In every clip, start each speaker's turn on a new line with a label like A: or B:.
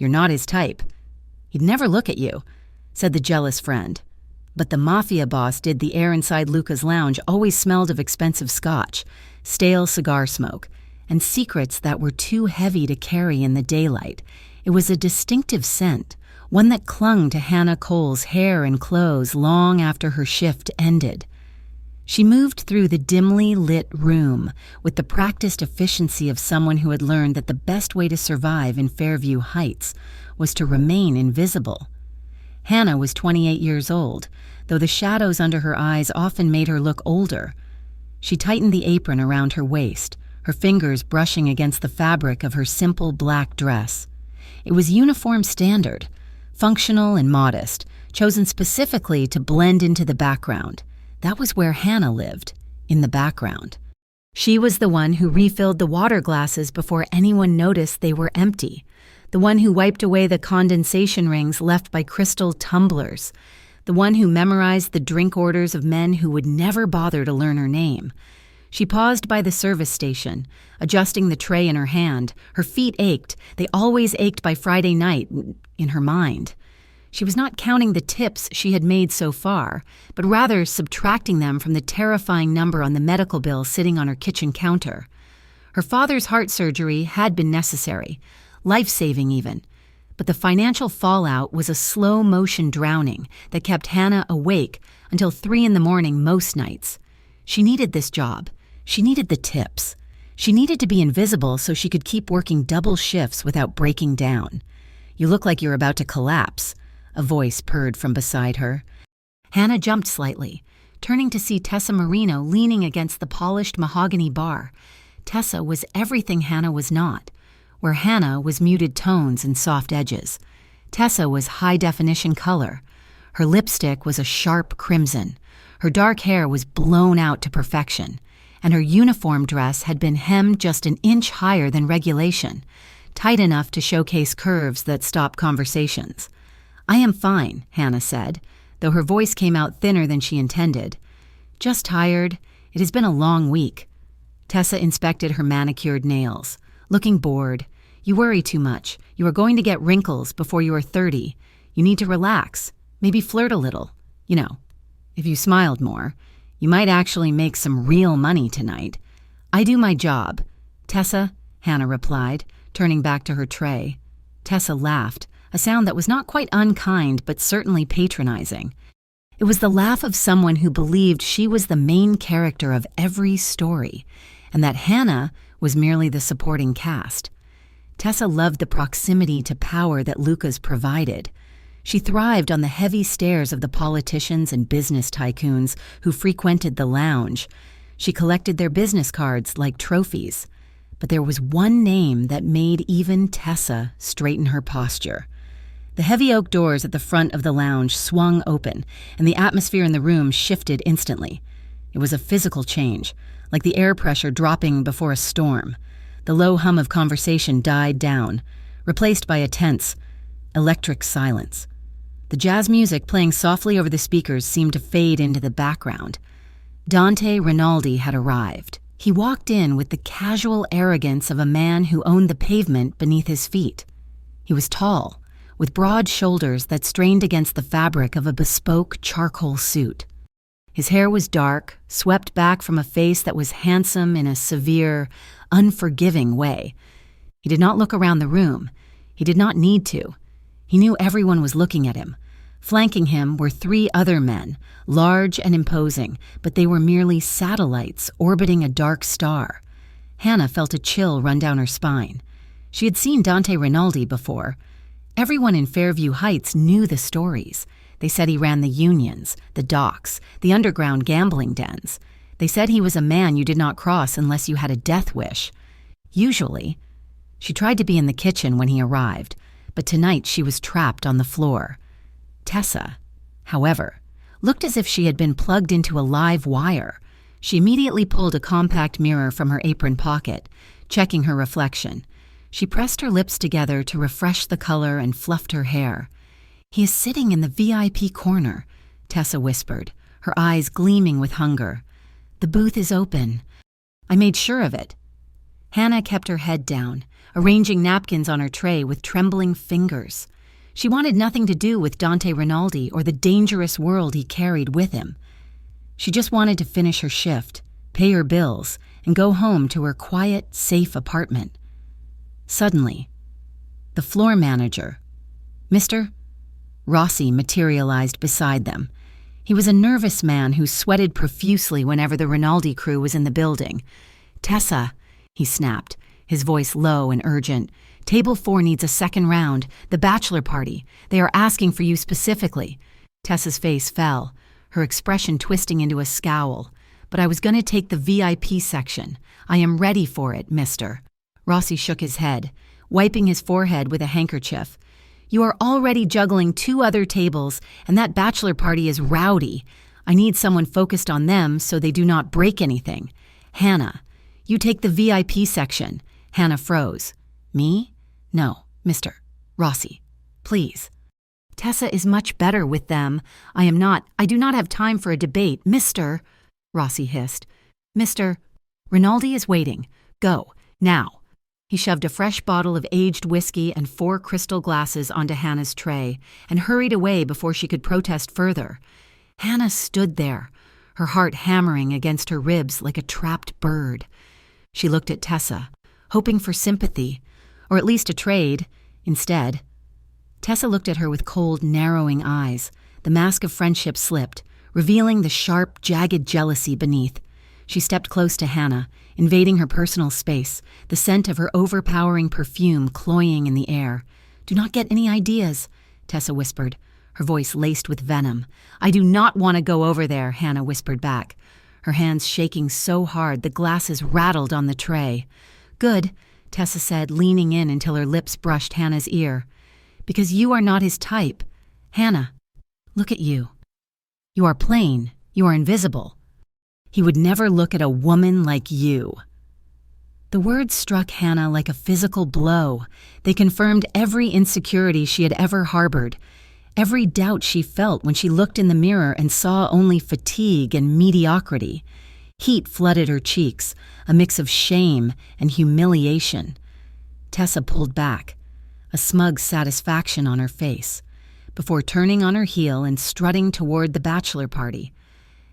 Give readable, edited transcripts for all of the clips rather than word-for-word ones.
A: You're not his type. He'd never look at you," said the jealous friend. But the mafia boss did. The air inside Luca's lounge always smelled of expensive scotch, stale cigar smoke, and secrets that were too heavy to carry in the daylight. It was a distinctive scent, one that clung to Hannah Cole's hair and clothes long after her shift ended. She moved through the dimly lit room with the practiced efficiency of someone who had learned that the best way to survive in Fairview Heights was to remain invisible. Hannah was 28 years old, though the shadows under her eyes often made her look older. She tightened the apron around her waist, her fingers brushing against the fabric of her simple black dress. It was uniform standard, functional and modest, chosen specifically to blend into the background. That was where Hannah lived, in the background. She was the one who refilled the water glasses before anyone noticed they were empty, the one who wiped away the condensation rings left by crystal tumblers, the one who memorized the drink orders of men who would never bother to learn her name. She paused by the service station, adjusting the tray in her hand. Her feet ached. They always ached by Friday night, in her mind. She was not counting the tips she had made so far, but rather subtracting them from the terrifying number on the medical bill sitting on her kitchen counter. Her father's heart surgery had been necessary, life-saving even, but the financial fallout was a slow-motion drowning that kept Hannah awake until 3 a.m. most nights. She needed this job. She needed the tips. She needed to be invisible so she could keep working double shifts without breaking down. "You look like you're about to collapse," a voice purred from beside her. Hannah jumped slightly, turning to see Tessa Marino leaning against the polished mahogany bar. Tessa was everything Hannah was not, where Hannah was muted tones and soft edges. Tessa was high-definition color. Her lipstick was a sharp crimson. Her dark hair was blown out to perfection, and her uniform dress had been hemmed just an inch higher than regulation, tight enough to showcase curves that stopped conversations. "I am fine," Hannah said, though her voice came out thinner than she intended. "Just tired. It has been a long week." Tessa inspected her manicured nails, looking bored. "You worry too much. You are going to get wrinkles before you are 30. You need to relax, maybe flirt a little. You know, if you smiled more, you might actually make some real money tonight." "I do my job." "Tessa," Hannah replied, turning back to her tray. Tessa laughed, a sound that was not quite unkind but certainly patronizing. It was the laugh of someone who believed she was the main character of every story, and that Hannah was merely the supporting cast. Tessa loved the proximity to power that Luca's provided. She thrived on the heavy stares of the politicians and business tycoons who frequented the lounge. She collected their business cards like trophies. But there was one name that made even Tessa straighten her posture. The heavy oak doors at the front of the lounge swung open, and the atmosphere in the room shifted instantly. It was a physical change, like the air pressure dropping before a storm. The low hum of conversation died down, replaced by a tense, electric silence. The jazz music playing softly over the speakers seemed to fade into the background. Dante Rinaldi had arrived. He walked in with the casual arrogance of a man who owned the pavement beneath his feet. He was tall, with broad shoulders that strained against the fabric of a bespoke charcoal suit. His hair was dark, swept back from a face that was handsome in a severe, unforgiving way. He did not look around the room. He did not need to. He knew everyone was looking at him. Flanking him were 3 other men, large and imposing, but they were merely satellites orbiting a dark star. Hannah felt a chill run down her spine. She had seen Dante Rinaldi before. Everyone in Fairview Heights knew the stories. They said he ran the unions, the docks, the underground gambling dens. They said he was a man you did not cross unless you had a death wish. Usually. She tried to be in the kitchen when he arrived, but tonight she was trapped on the floor. Tessa, however, looked as if she had been plugged into a live wire. She immediately pulled a compact mirror from her apron pocket, checking her reflection. She pressed her lips together to refresh the color and fluffed her hair. "He is sitting in the VIP corner," Tessa whispered, her eyes gleaming with hunger. "The booth is open. I made sure of it." Hannah kept her head down, arranging napkins on her tray with trembling fingers. She wanted nothing to do with Dante Rinaldi or the dangerous world he carried with him. She just wanted to finish her shift, pay her bills, and go home to her quiet, safe apartment. Suddenly, the floor manager, Mr. Rossi, materialized beside them. He was a nervous man who sweated profusely whenever the Rinaldi crew was in the building. "Tessa," he snapped, his voice low and urgent. "Table 4 needs a second round, the bachelor party. They are asking for you specifically." Tessa's face fell, her expression twisting into a scowl. "But I was going to take the VIP section. I am ready for it, mister." Rossi shook his head, wiping his forehead with a handkerchief. "You are already juggling 2 other tables, and that bachelor party is rowdy. I need someone focused on them so they do not break anything. Hannah, you take the VIP section." Hannah froze. "Me? No, Mr. Rossi. Please." "Tessa is much better with them. I do not have time for a debate, Mr. Rossi hissed. "Mr. Rinaldi is waiting. Go, now." He shoved a fresh bottle of aged whiskey and 4 crystal glasses onto Hannah's tray and hurried away before she could protest further. Hannah stood there, her heart hammering against her ribs like a trapped bird. She looked at Tessa, hoping for sympathy, or at least a trade. Instead, Tessa looked at her with cold, narrowing eyes. The mask of friendship slipped, revealing the sharp, jagged jealousy beneath. She stepped close to Hannah, invading her personal space, the scent of her overpowering perfume cloying in the air. "Do not get any ideas," Tessa whispered, her voice laced with venom. "I do not want to go over there," Hannah whispered back, her hands shaking so hard the glasses rattled on the tray. "Good," Tessa said, leaning in until her lips brushed Hannah's ear. "Because you are not his type. Hannah, look at you. You are plain. You are invisible. He would never look at a woman like you." The words struck Hannah like a physical blow. They confirmed every insecurity she had ever harbored, every doubt she felt when she looked in the mirror and saw only fatigue and mediocrity. Heat flooded her cheeks, a mix of shame and humiliation. Tessa pulled back, a smug satisfaction on her face, before turning on her heel and strutting toward the bachelor party.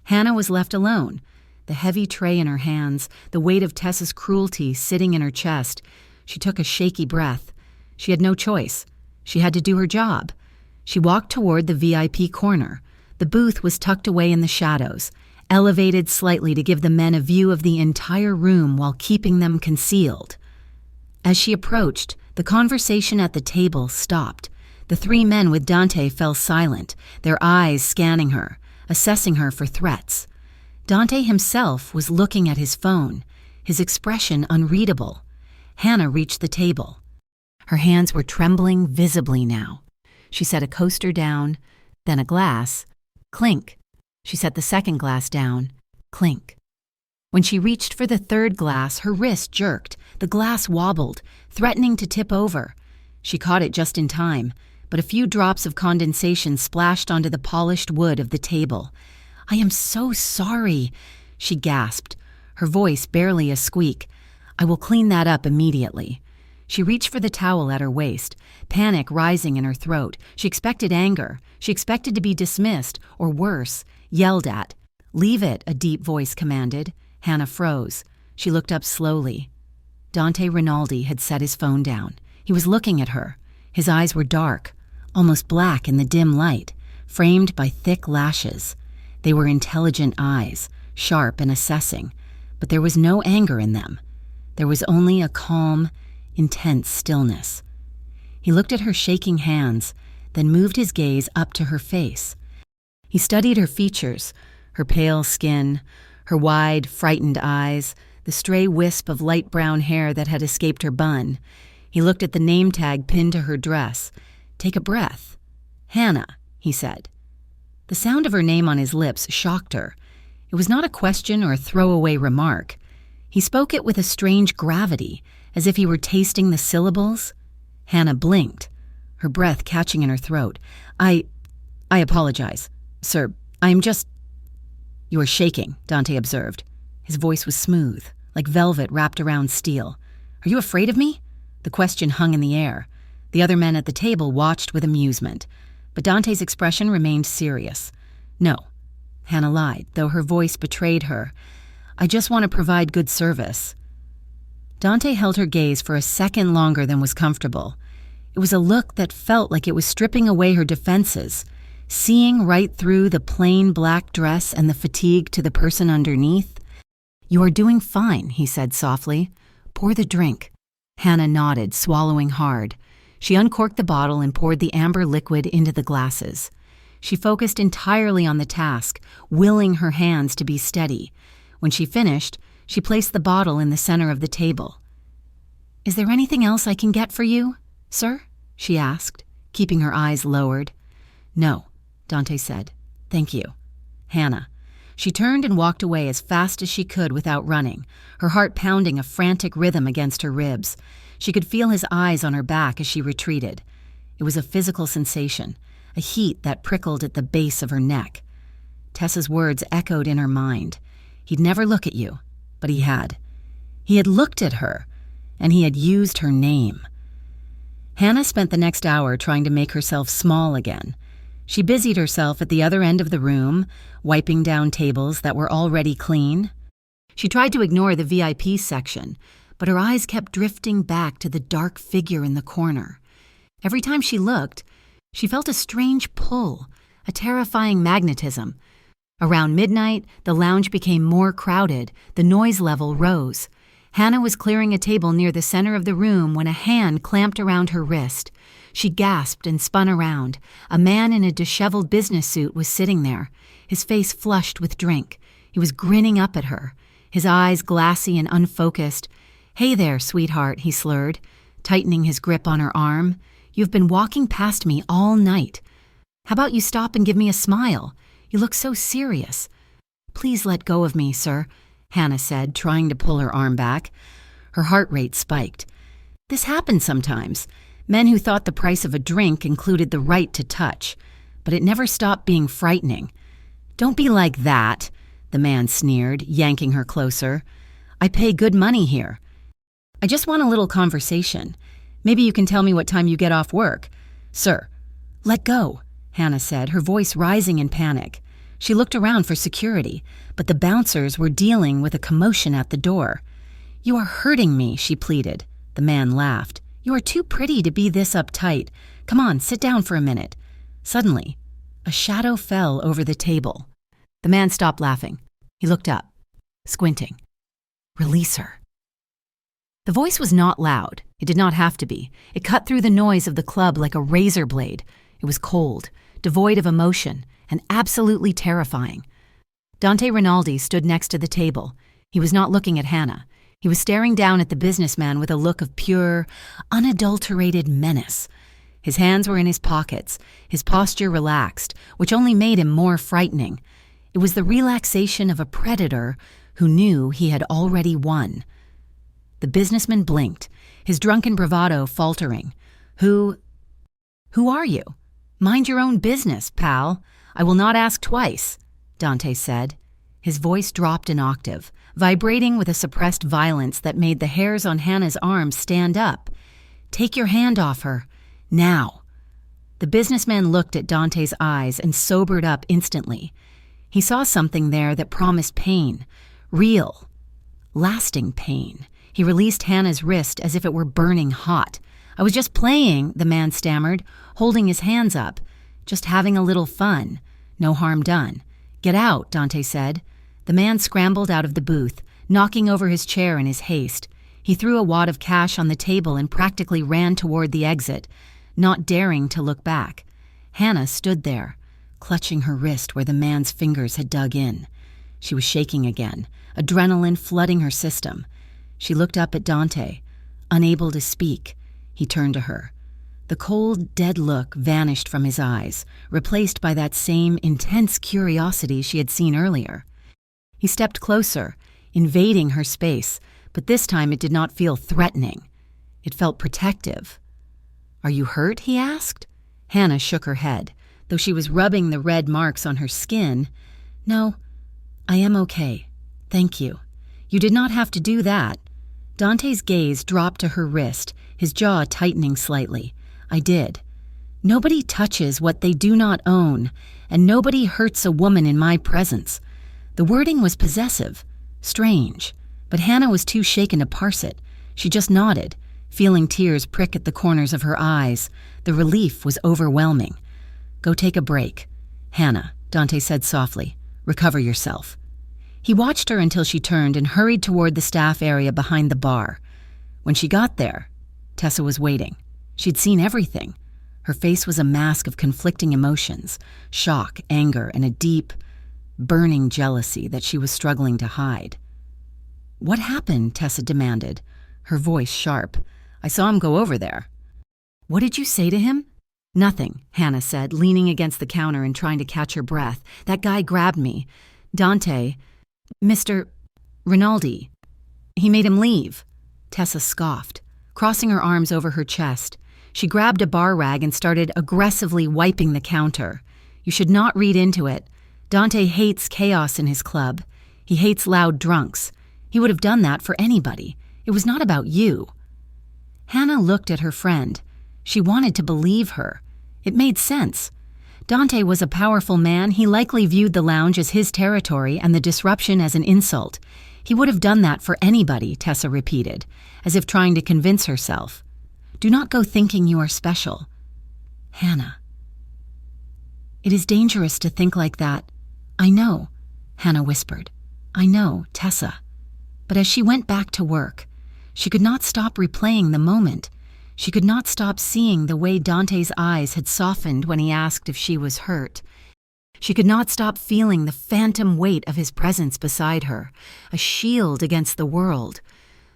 A: Hannah was left alone, the heavy tray in her hands, the weight of Tessa's cruelty sitting in her chest. She took a shaky breath. She had no choice. She had to do her job. She walked toward the VIP corner. The booth was tucked away in the shadows, elevated slightly to give the men a view of the entire room while keeping them concealed. As she approached, the conversation at the table stopped. The 3 men with Dante fell silent, their eyes scanning her, assessing her for threats. Dante himself was looking at his phone, his expression unreadable. Hannah reached the table. Her hands were trembling visibly now. She set a coaster down, then a glass. Clink. She set the second glass down. Clink. When she reached for the 3rd glass, her wrist jerked. The glass wobbled, threatening to tip over. She caught it just in time, but a few drops of condensation splashed onto the polished wood of the table. "I am so sorry," she gasped, her voice barely a squeak. "I will clean that up immediately." She reached for the towel at her waist, panic rising in her throat. She expected anger. She expected to be dismissed, or worse, yelled at. "Leave it," a deep voice commanded. Hannah froze. She looked up slowly. Dante Rinaldi had set his phone down. He was looking at her. His eyes were dark, almost black in the dim light, framed by thick lashes. They were intelligent eyes, sharp and assessing, but there was no anger in them. There was only a calm, intense stillness. He looked at her shaking hands, then moved his gaze up to her face. He studied her features, her pale skin, her wide, frightened eyes, the stray wisp of light brown hair that had escaped her bun. He looked at the name tag pinned to her dress. "Take a breath." "Hannah," he said. The sound of her name on his lips shocked her. It was not a question or a throwaway remark. He spoke it with a strange gravity, as if he were tasting the syllables. Hannah blinked, her breath catching in her throat. I apologize, sir. I'm just—" "You are shaking," Dante observed. His voice was smooth, like velvet wrapped around steel. Are you afraid of me?" The question hung in the air. The other men at the table watched with amusement, but Dante's expression remained serious. "No," Hannah lied, though her voice betrayed her. "I just want to provide good service." Dante held her gaze for a second longer than was comfortable. It was a look that felt like it was stripping away her defenses, seeing right through the plain black dress and the fatigue to the person underneath. "You are doing fine," he said softly. "Pour the drink." Hannah nodded, swallowing hard. She uncorked the bottle and poured the amber liquid into the glasses. She focused entirely on the task, willing her hands to be steady. When she finished, she placed the bottle in the center of the table. "Is there anything else I can get for you, sir?" she asked, keeping her eyes lowered. "No," Dante said. "Thank you." "Hannah." She turned and walked away as fast as she could without running, her heart pounding a frantic rhythm against her ribs. She could feel his eyes on her back as she retreated. It was a physical sensation, a heat that prickled at the base of her neck. Tessa's words echoed in her mind. He'd never look at you, but he had. He had looked at her, and he had used her name. Hannah spent the next hour trying to make herself small again. She busied herself at the other end of the room, wiping down tables that were already clean. She tried to ignore the VIP section, but her eyes kept drifting back to the dark figure in the corner. Every time she looked, she felt a strange pull, a terrifying magnetism. Around midnight, the lounge became more crowded, the noise level rose. Hannah was clearing a table near the center of the room when a hand clamped around her wrist. She gasped and spun around. A man in a disheveled business suit was sitting there, his face flushed with drink. He was grinning up at her, his eyes glassy and unfocused. "Hey there, sweetheart," he slurred, tightening his grip on her arm. "You've been walking past me all night. How about you stop and give me a smile? You look so serious." "Please let go of me, sir," Hannah said, trying to pull her arm back. Her heart rate spiked. This happened sometimes. Men who thought the price of a drink included the right to touch. But it never stopped being frightening. "Don't be like that," the man sneered, yanking her closer. "I pay good money here. I just want a little conversation. Maybe you can tell me what time you get off work." "Sir." "Let go," Hannah said, her voice rising in panic. She looked around for security, but the bouncers were dealing with a commotion at the door. "You are hurting me," she pleaded. The man laughed. "You are too pretty to be this uptight. Come on, sit down for a minute." Suddenly, a shadow fell over the table. The man stopped laughing. He looked up, squinting. "Release her." The voice was not loud. It did not have to be. It cut through the noise of the club like a razor blade. It was cold, devoid of emotion, and absolutely terrifying. Dante Rinaldi stood next to the table. He was not looking at Hannah. He was staring down at the businessman with a look of pure, unadulterated menace. His hands were in his pockets, his posture relaxed, which only made him more frightening. It was the relaxation of a predator who knew he had already won. The businessman blinked, his drunken bravado faltering. Who are you?" "Mind your own business, pal. I will not ask twice," Dante said. His voice dropped an octave, vibrating with a suppressed violence that made the hairs on Hannah's arms stand up. "Take your hand off her. Now." The businessman looked at Dante's eyes and sobered up instantly. He saw something there that promised pain. Real, lasting pain. He released Hannah's wrist as if it were burning hot. "I was just playing," the man stammered, holding his hands up. "Just having a little fun. No harm done." "Get out," Dante said. The man scrambled out of the booth, knocking over his chair in his haste. He threw a wad of cash on the table and practically ran toward the exit, not daring to look back. Hannah stood there, clutching her wrist where the man's fingers had dug in. She was shaking again, adrenaline flooding her system. She looked up at Dante, unable to speak. He turned to her. The cold, dead look vanished from his eyes, replaced by that same intense curiosity she had seen earlier. He stepped closer, invading her space, but this time it did not feel threatening. It felt protective. "Are you hurt?" he asked. Hannah shook her head, though she was rubbing the red marks on her skin. "No, I am okay. Thank you. You did not have to do that." Dante's gaze dropped to her wrist, his jaw tightening slightly. I did. Nobody touches what they do not own, and nobody hurts a woman in my presence. The wording was possessive, strange, but Hannah was too shaken to parse it. She just nodded, feeling tears prick at the corners of her eyes. The relief was overwhelming. Go take a break. Hannah, Dante said softly. Recover yourself. He watched her until she turned and hurried toward the staff area behind the bar. When she got there, Tessa was waiting. She'd seen everything. Her face was a mask of conflicting emotions, shock, anger, and a deep, burning jealousy that she was struggling to hide. What happened? Tessa demanded, her voice sharp. I saw him go over there. What did you say to him? Nothing, Hannah said, leaning against the counter and trying to catch her breath. That guy grabbed me. Dante, Mr. Rinaldi. He made him leave. Tessa scoffed, crossing her arms over her chest. She grabbed a bar rag and started aggressively wiping the counter. You should not read into it. Dante hates chaos in his club. He hates loud drunks. He would have done that for anybody. It was not about you. Hannah looked at her friend. She wanted to believe her. It made sense. Dante was a powerful man. He likely viewed the lounge as his territory and the disruption as an insult. He would have done that for anybody, Tessa repeated, as if trying to convince herself. Do not go thinking you are special. Hannah. It is dangerous to think like that. I know, Hannah whispered. I know, Tessa. But as she went back to work, she could not stop replaying the moment. She could not stop seeing the way Dante's eyes had softened when he asked if she was hurt. She could not stop feeling the phantom weight of his presence beside her, a shield against the world.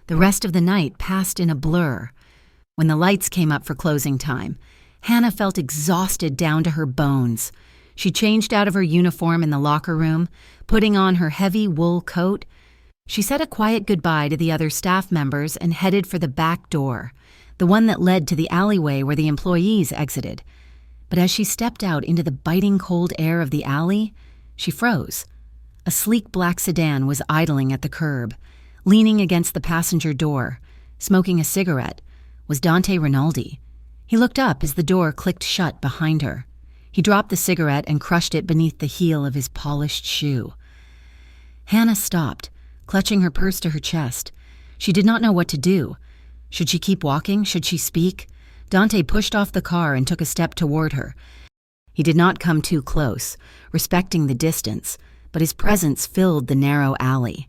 A: The rest of the night passed in a blur. When the lights came up for closing time, Hannah felt exhausted down to her bones. She changed out of her uniform in the locker room, putting on her heavy wool coat. She said a quiet goodbye to the other staff members and headed for the back door, the one that led to the alleyway where the employees exited. But as she stepped out into the biting cold air of the alley, she froze. A sleek black sedan was idling at the curb. Leaning against the passenger door, smoking a cigarette, was Dante Rinaldi. He looked up as the door clicked shut behind her. He dropped the cigarette and crushed it beneath the heel of his polished shoe. Hannah stopped, clutching her purse to her chest. She did not know what to do. Should she keep walking? Should she speak? Dante pushed off the car and took a step toward her. He did not come too close, respecting the distance, but his presence filled the narrow alley.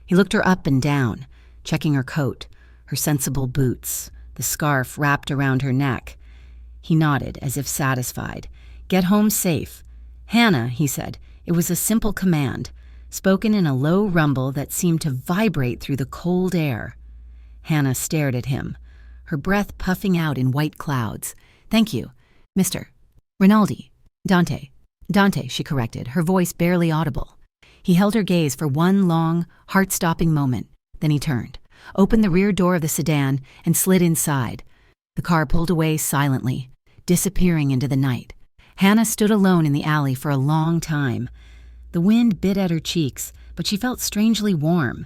A: He looked her up and down, checking her coat, her sensible boots, the scarf wrapped around her neck. He nodded, as if satisfied. Get home safe. Hannah, he said. It was a simple command, spoken in a low rumble that seemed to vibrate through the cold air. Hannah stared at him, her breath puffing out in white clouds. Thank you, Mr. Rinaldi. Dante, she corrected, her voice barely audible. He held her gaze for one long, heart-stopping moment. Then he turned, opened the rear door of the sedan, and slid inside. The car pulled away silently, disappearing into the night. Hannah stood alone in the alley for a long time. The wind bit at her cheeks, but she felt strangely warm.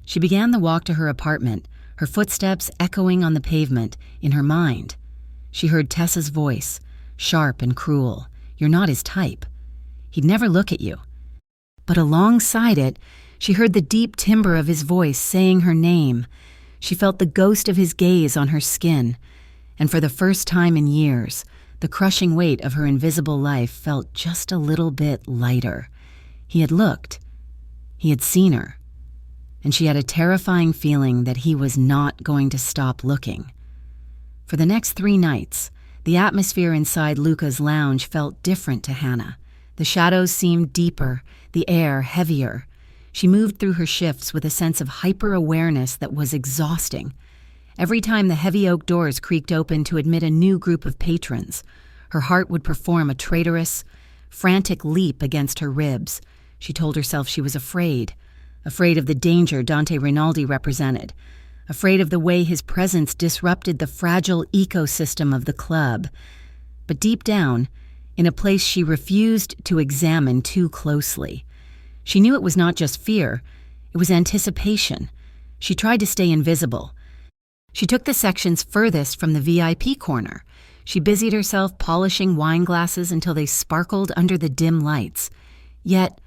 A: She began the walk to her apartment, her footsteps echoing on the pavement in her mind. She heard Tessa's voice, sharp and cruel. You're not his type. He'd never look at you. But alongside it, she heard the deep timbre of his voice saying her name. She felt the ghost of his gaze on her skin. And for the first time in years, the crushing weight of her invisible life felt just a little bit lighter. He had looked. He had seen her. And she had a terrifying feeling that he was not going to stop looking. For the next 3 nights, the atmosphere inside Luca's lounge felt different to Hannah. The shadows seemed deeper, the air heavier. She moved through her shifts with a sense of hyper-awareness that was exhausting. Every time the heavy oak doors creaked open to admit a new group of patrons, her heart would perform a traitorous, frantic leap against her ribs. She told herself she was afraid of the danger Dante Rinaldi represented, afraid of the way his presence disrupted the fragile ecosystem of the club. But deep down, in a place she refused to examine too closely, she knew it was not just fear, it was anticipation. She tried to stay invisible. She took the sections furthest from the VIP corner. She busied herself polishing wine glasses until they sparkled under the dim lights. Yet,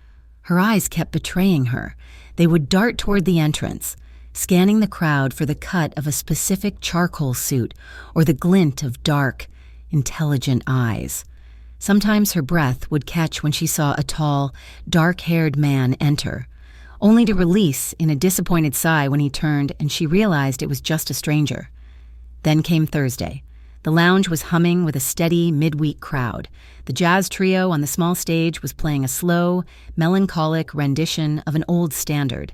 A: her eyes kept betraying her. They would dart toward the entrance, scanning the crowd for the cut of a specific charcoal suit or the glint of dark, intelligent eyes. Sometimes her breath would catch when she saw a tall, dark-haired man enter, only to release in a disappointed sigh when he turned and she realized it was just a stranger. Then came Thursday. The lounge was humming with a steady midweek crowd. The jazz trio on the small stage was playing a slow, melancholic rendition of an old standard.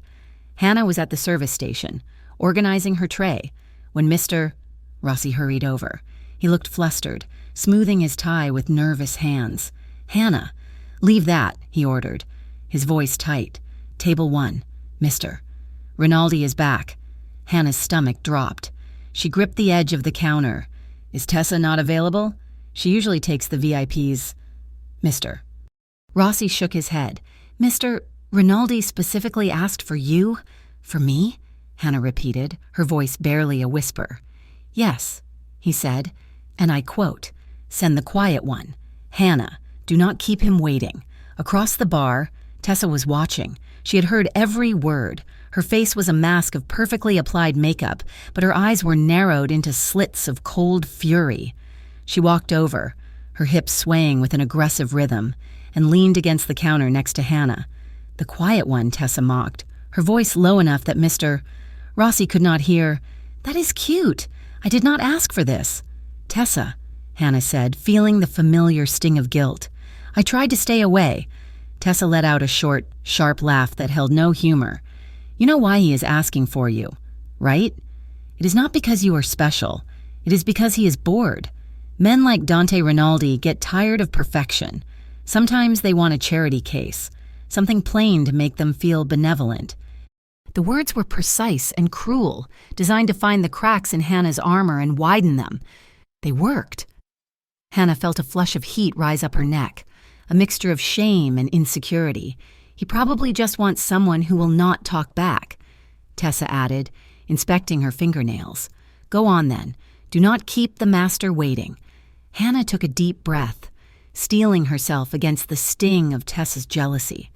A: Hannah was at the service station, organizing her tray, when Mr. Rossi hurried over. He looked flustered, smoothing his tie with nervous hands. "Hannah, leave that," he ordered, his voice tight. "Table 1, Mr. Rinaldi is back." Hannah's stomach dropped. She gripped the edge of the counter. "Is Tessa not available? She usually takes the VIPs." "Mr." Rossi shook his head. "Mr. Rinaldi specifically asked for you? For me?" Hannah repeated, her voice barely a whisper. "Yes," he said, and I quote, "Send the quiet one. Hannah, do not keep him waiting." Across the bar, Tessa was watching. She had heard every word. Her face was a mask of perfectly applied makeup, but her eyes were narrowed into slits of cold fury. She walked over, her hips swaying with an aggressive rhythm, and leaned against the counter next to Hannah. "The quiet one," Tessa mocked, her voice low enough that Mr. Rossi could not hear. "That is cute. I did not ask for this." "Tessa," Hannah said, feeling the familiar sting of guilt. "I tried to stay away." Tessa let out a short, sharp laugh that held no humor. "You know why he is asking for you, right? It is not because you are special. It is because he is bored. Men like Dante Rinaldi get tired of perfection. Sometimes they want a charity case, something plain to make them feel benevolent." The words were precise and cruel, designed to find the cracks in Hannah's armor and widen them. They worked. Hannah felt a flush of heat rise up her neck, a mixture of shame and insecurity. "He probably just wants someone who will not talk back," Tessa added, inspecting her fingernails. "Go on then. Do not keep the master waiting." Hannah took a deep breath, steeling herself against the sting of Tessa's jealousy.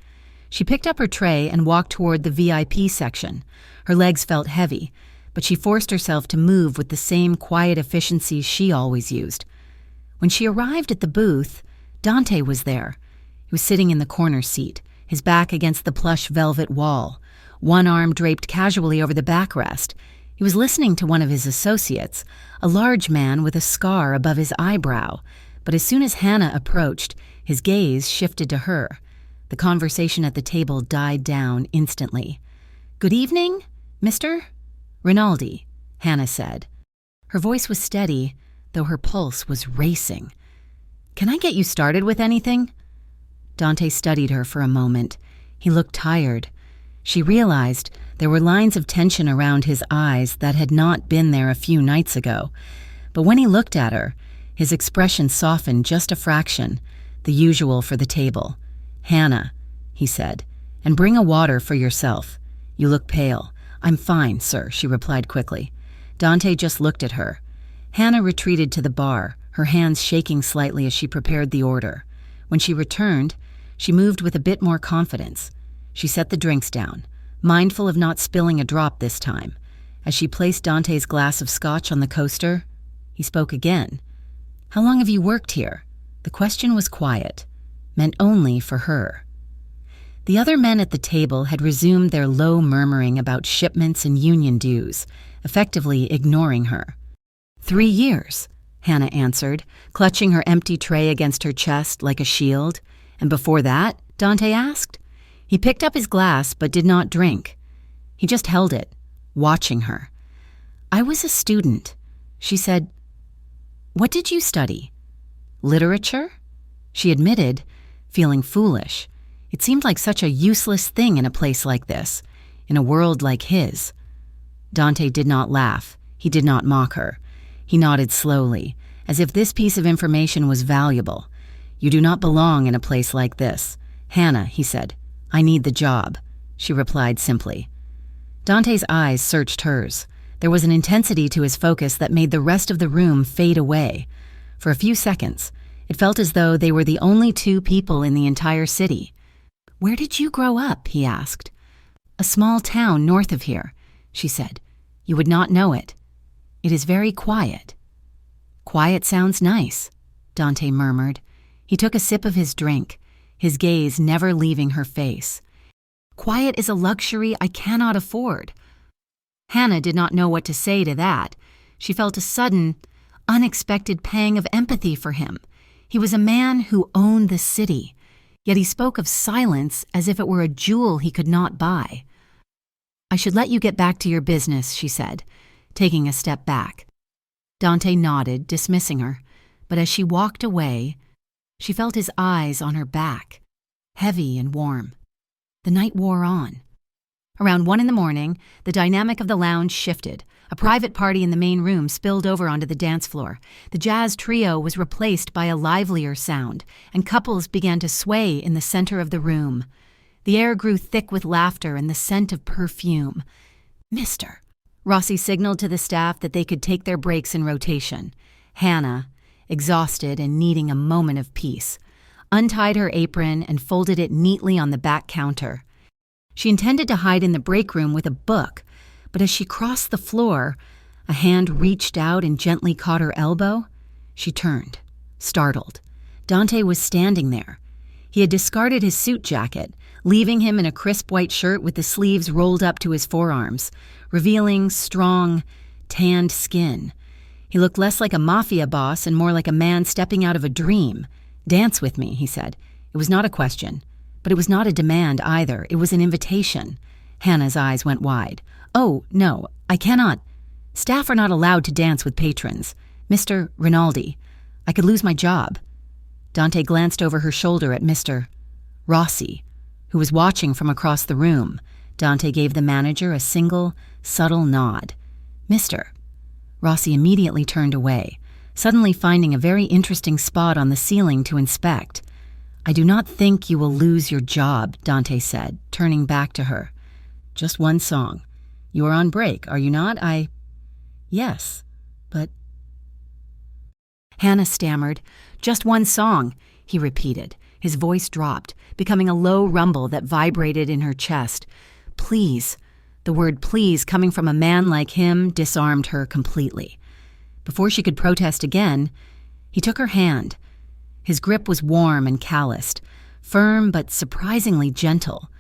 A: She picked up her tray and walked toward the VIP section. Her legs felt heavy, but she forced herself to move with the same quiet efficiency she always used. When she arrived at the booth, Dante was there. He was sitting in the corner seat, his back against the plush velvet wall, one arm draped casually over the backrest. He was listening to one of his associates, a large man with a scar above his eyebrow, but as soon as Hannah approached, his gaze shifted to her. The conversation at the table died down instantly. "Good evening, Mr. Rinaldi," Hannah said. Her voice was steady, though her pulse was racing. "Can I get you started with anything?" Dante studied her for a moment. He looked tired. She realized there were lines of tension around his eyes that had not been there a few nights ago. But when he looked at her, his expression softened just a fraction, the usual for the table. "Hannah," he said, "and bring a water for yourself. You look pale." "I'm fine, sir," she replied quickly. Dante just looked at her. Hannah retreated to the bar, her hands shaking slightly as she prepared the order. When she returned, she moved with a bit more confidence. She set the drinks down, mindful of not spilling a drop this time. As she placed Dante's glass of scotch on the coaster, he spoke again. "How long have you worked here?" The question was quiet, meant only for her. The other men at the table had resumed their low murmuring about shipments and union dues, effectively ignoring her. 3 years, Hannah answered, clutching her empty tray against her chest like a shield. "And before that?" Dante asked. He picked up his glass but did not drink. He just held it, watching her. "I was a student," she said. "What did you study?" "Literature?" She admitted, feeling foolish. It seemed like such a useless thing in a place like this, in a world like his. Dante did not laugh. He did not mock her. He nodded slowly, as if this piece of information was valuable. "You do not belong in a place like this." "Hannah," he said, "I need the job," she replied simply. Dante's eyes searched hers. There was an intensity to his focus that made the rest of the room fade away. For a few seconds, it felt as though they were the only two people in the entire city. "Where did you grow up?" he asked. "A small town north of here," she said. "You would not know it. It is very quiet." "Quiet sounds nice," Dante murmured. He took a sip of his drink, his gaze never leaving her face. "Quiet is a luxury I cannot afford." Hannah did not know what to say to that. She felt a sudden, unexpected pang of empathy for him. He was a man who owned the city, yet he spoke of silence as if it were a jewel he could not buy. "I should let you get back to your business," she said, taking a step back. Dante nodded, dismissing her, but as she walked away, she felt his eyes on her back, heavy and warm. The night wore on. Around 1 a.m, the dynamic of the lounge shifted. A private party in the main room spilled over onto the dance floor. The jazz trio was replaced by a livelier sound, and couples began to sway in the center of the room. The air grew thick with laughter and the scent of perfume. "Mister," Rossi signaled to the staff that they could take their breaks in rotation. Hannah, exhausted and needing a moment of peace, untied her apron and folded it neatly on the back counter. She intended to hide in the break room with a book, but as she crossed the floor, a hand reached out and gently caught her elbow. She turned, startled. Dante was standing there. He had discarded his suit jacket, leaving him in a crisp white shirt with the sleeves rolled up to his forearms, revealing strong, tanned skin. He looked less like a mafia boss and more like a man stepping out of a dream. "Dance with me," he said. It was not a question, but it was not a demand either. It was an invitation. Hannah's eyes went wide. "Oh, no, I cannot. Staff are not allowed to dance with patrons. Mr. Rinaldi, I could lose my job." Dante glanced over her shoulder at Mr. Rossi, who was watching from across the room. Dante gave the manager a single, subtle nod. "Mr." Rossi immediately turned away, suddenly finding a very interesting spot on the ceiling to inspect. "I do not think you will lose your job," Dante said, turning back to her. "Just one song. You are on break, are you not? Yes, but..." Hannah stammered. "Just one song," he repeated. His voice dropped, becoming a low rumble that vibrated in her chest. "Please." The word "please" coming from a man like him disarmed her completely. Before she could protest again, he took her hand. His grip was warm and calloused, firm but surprisingly gentle.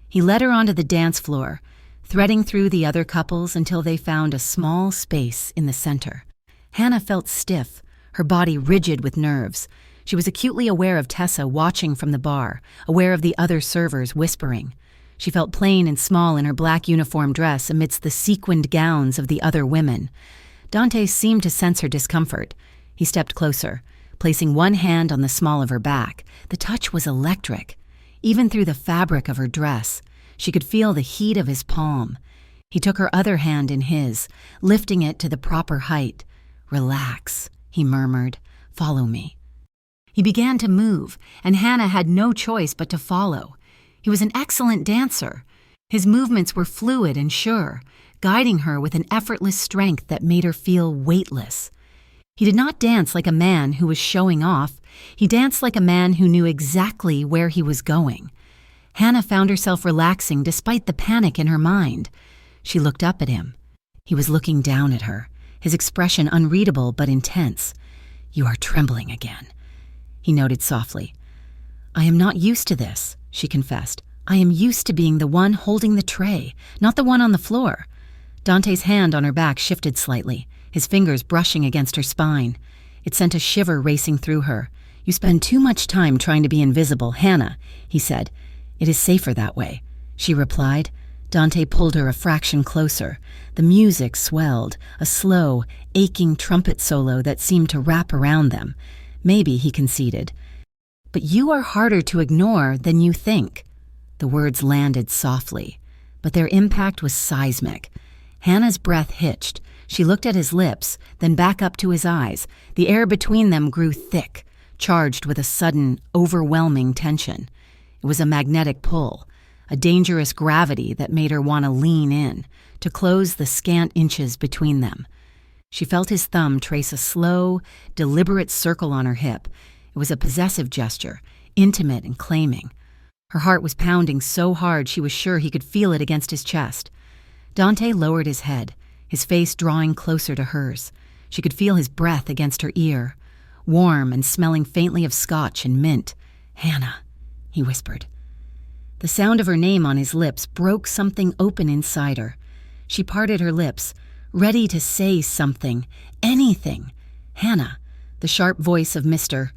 A: He led her onto the dance floor, threading through the other couples until they found a small space in the center. Hannah felt stiff, her body rigid with nerves. She was acutely aware of Tessa watching from the bar, aware of the other servers whispering. She felt plain and small in her black uniform dress amidst the sequined gowns of the other women. Dante seemed to sense her discomfort. He stepped closer, placing one hand on the small of her back. The touch was electric. Even through the fabric of her dress, she could feel the heat of his palm. He took her other hand in his, lifting it to the proper height. "Relax," he murmured. "Follow me." He began to move, and Hannah had no choice but to follow. He was an excellent dancer. His movements were fluid and sure, guiding her with an effortless strength that made her feel weightless. He did not dance like a man who was showing off. He danced like a man who knew exactly where he was going. Hannah found herself relaxing despite the panic in her mind. She looked up at him. He was looking down at her, his expression unreadable but intense. "You are trembling again," he noted softly. "I am not used to this," she confessed. "I am used to being the one holding the tray, not the one on the floor." Dante's hand on her back shifted slightly, his fingers brushing against her spine. It sent a shiver racing through her. "You spend too much time trying to be invisible, Hannah," he said. "It is safer that way," she replied. Dante pulled her a fraction closer. The music swelled, a slow, aching trumpet solo that seemed to wrap around them. "Maybe," he conceded. "But you are harder to ignore than you think." The words landed softly, but their impact was seismic. Hannah's breath hitched. She looked at his lips, then back up to his eyes. The air between them grew thick, charged with a sudden, overwhelming tension. It was a magnetic pull, a dangerous gravity that made her want to lean in, to close the scant inches between them. She felt his thumb trace a slow, deliberate circle on her hip. It was a possessive gesture, intimate and claiming. Her heart was pounding so hard she was sure he could feel it against his chest. Dante lowered his head, his face drawing closer to hers. She could feel his breath against her ear, warm and smelling faintly of scotch and mint. "Hannah," he whispered. The sound of her name on his lips broke something open inside her. She parted her lips, ready to say something, anything. "Hannah," the sharp voice of Mr.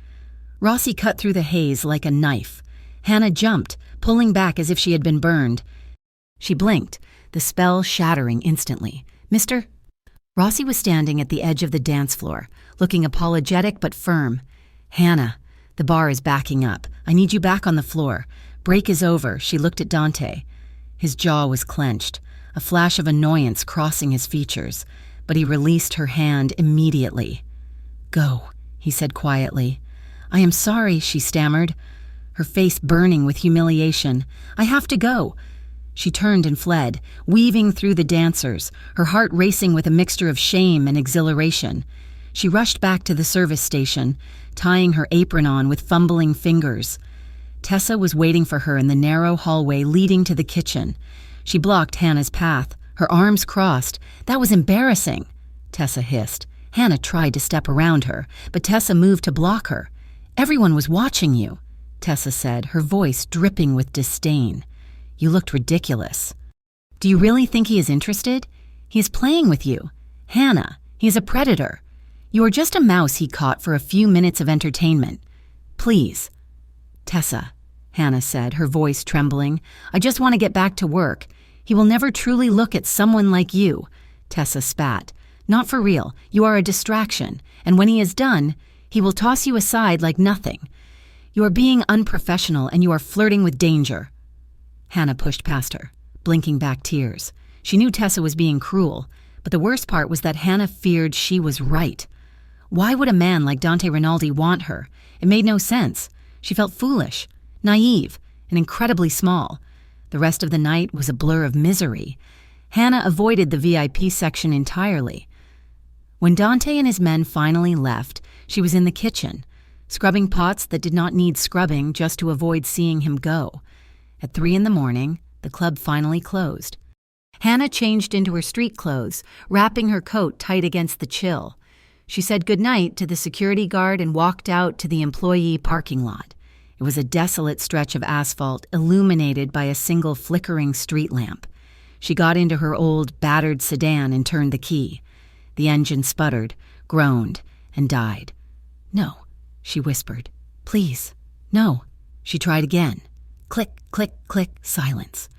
A: Rossi cut through the haze like a knife. Hannah jumped, pulling back as if she had been burned. She blinked, the spell shattering instantly. "Mr.?" Rossi was standing at the edge of the dance floor, looking apologetic but firm. "Hannah, the bar is backing up. I need you back on the floor. Break is over." She looked at Dante. His jaw was clenched, a flash of annoyance crossing his features, but he released her hand immediately. "Go," he said quietly. "I am sorry," she stammered, her face burning with humiliation. "I have to go." She turned and fled, weaving through the dancers, her heart racing with a mixture of shame and exhilaration. She rushed back to the service station, tying her apron on with fumbling fingers. Tessa was waiting for her in the narrow hallway leading to the kitchen. She blocked Hannah's path, her arms crossed. "That was embarrassing," Tessa hissed. Hannah tried to step around her, but Tessa moved to block her. "Everyone was watching you," Tessa said, her voice dripping with disdain. "You looked ridiculous." "Do you really think he is interested? He is playing with you. Hannah, he is a predator. You are just a mouse he caught for a few minutes of entertainment. Please." "Tessa," Hannah said, her voice trembling, "I just want to get back to work. He will never truly look at someone like you." Tessa spat. "Not for real. You are a distraction, and when he is done, he will toss you aside like nothing. You are being unprofessional and you are flirting with danger." Hannah pushed past her, blinking back tears. She knew Tessa was being cruel, but the worst part was that Hannah feared she was right. Why would a man like Dante Rinaldi want her? It made no sense. She felt foolish, naive, and incredibly small. The rest of the night was a blur of misery. Hannah avoided the VIP section entirely. When Dante and his men finally left, she was in the kitchen, scrubbing pots that did not need scrubbing just to avoid seeing him go. At 3 a.m, the club finally closed. Hannah changed into her street clothes, wrapping her coat tight against the chill. She said goodnight to the security guard and walked out to the employee parking lot. It was a desolate stretch of asphalt illuminated by a single flickering street lamp. She got into her old, battered sedan and turned the key. The engine sputtered, groaned, and died. "No," she whispered. "Please, no." She tried again. Click, click, click, silence.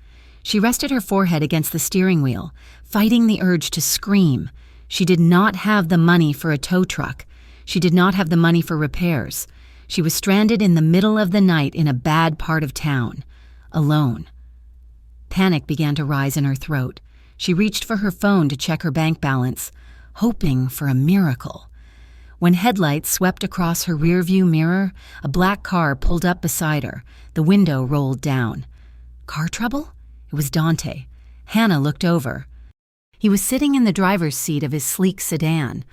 A: She rested her forehead against the steering wheel, fighting the urge to scream. She did not have the money for a tow truck. She did not have the money for repairs. She was stranded in the middle of the night in a bad part of town, alone. Panic began to rise in her throat. She reached for her phone to check her bank balance, hoping for a miracle. When headlights swept across her rearview mirror, a black car pulled up beside her. The window rolled down. Car trouble? It was Dante. Hannah looked over. He was sitting in the driver's seat of his sleek sedan,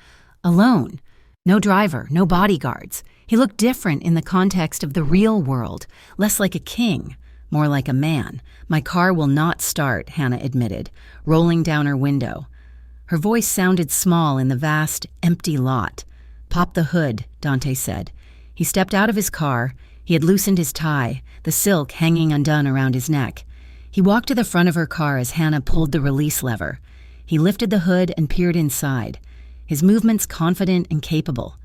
A: alone. No driver, no bodyguards. He looked different in the context of the real world, less like a king, more like a man. "My car will not start," Hannah admitted, rolling down her window. Her voice sounded small in the vast, empty lot. "Pop the hood," Dante said. He stepped out of his car. He had loosened his tie, the silk hanging undone around his neck. He walked to the front of her car as Hannah pulled the release lever. He lifted the hood and peered inside, his movements confident and capable.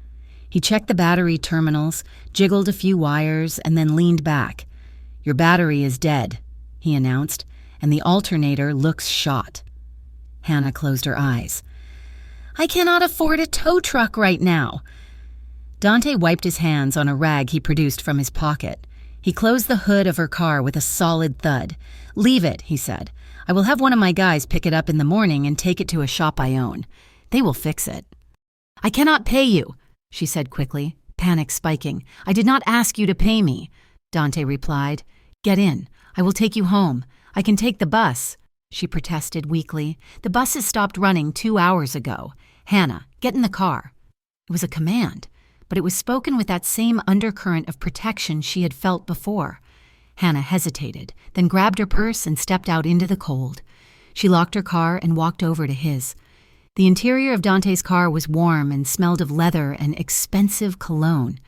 A: He checked the battery terminals, jiggled a few wires, and then leaned back. "Your battery is dead," he announced, "and the alternator looks shot." Hannah closed her eyes. "I cannot afford a tow truck right now." Dante wiped his hands on a rag he produced from his pocket. He closed the hood of her car with a solid thud. "Leave it," he said. "I will have one of my guys pick it up in the morning and take it to a shop I own. They will fix it." "I cannot pay you," she said quickly, panic spiking. "I did not ask you to pay me," Dante replied. "Get in. I will take you home. I can take the bus," she protested weakly. "The bus has stopped running 2 hours ago. Hannah, get in the car." It was a command, but it was spoken with that same undercurrent of protection she had felt before. Hannah hesitated, then grabbed her purse and stepped out into the cold. She locked her car and walked over to his. The interior of Dante's car was warm and smelled of leather and expensive cologne.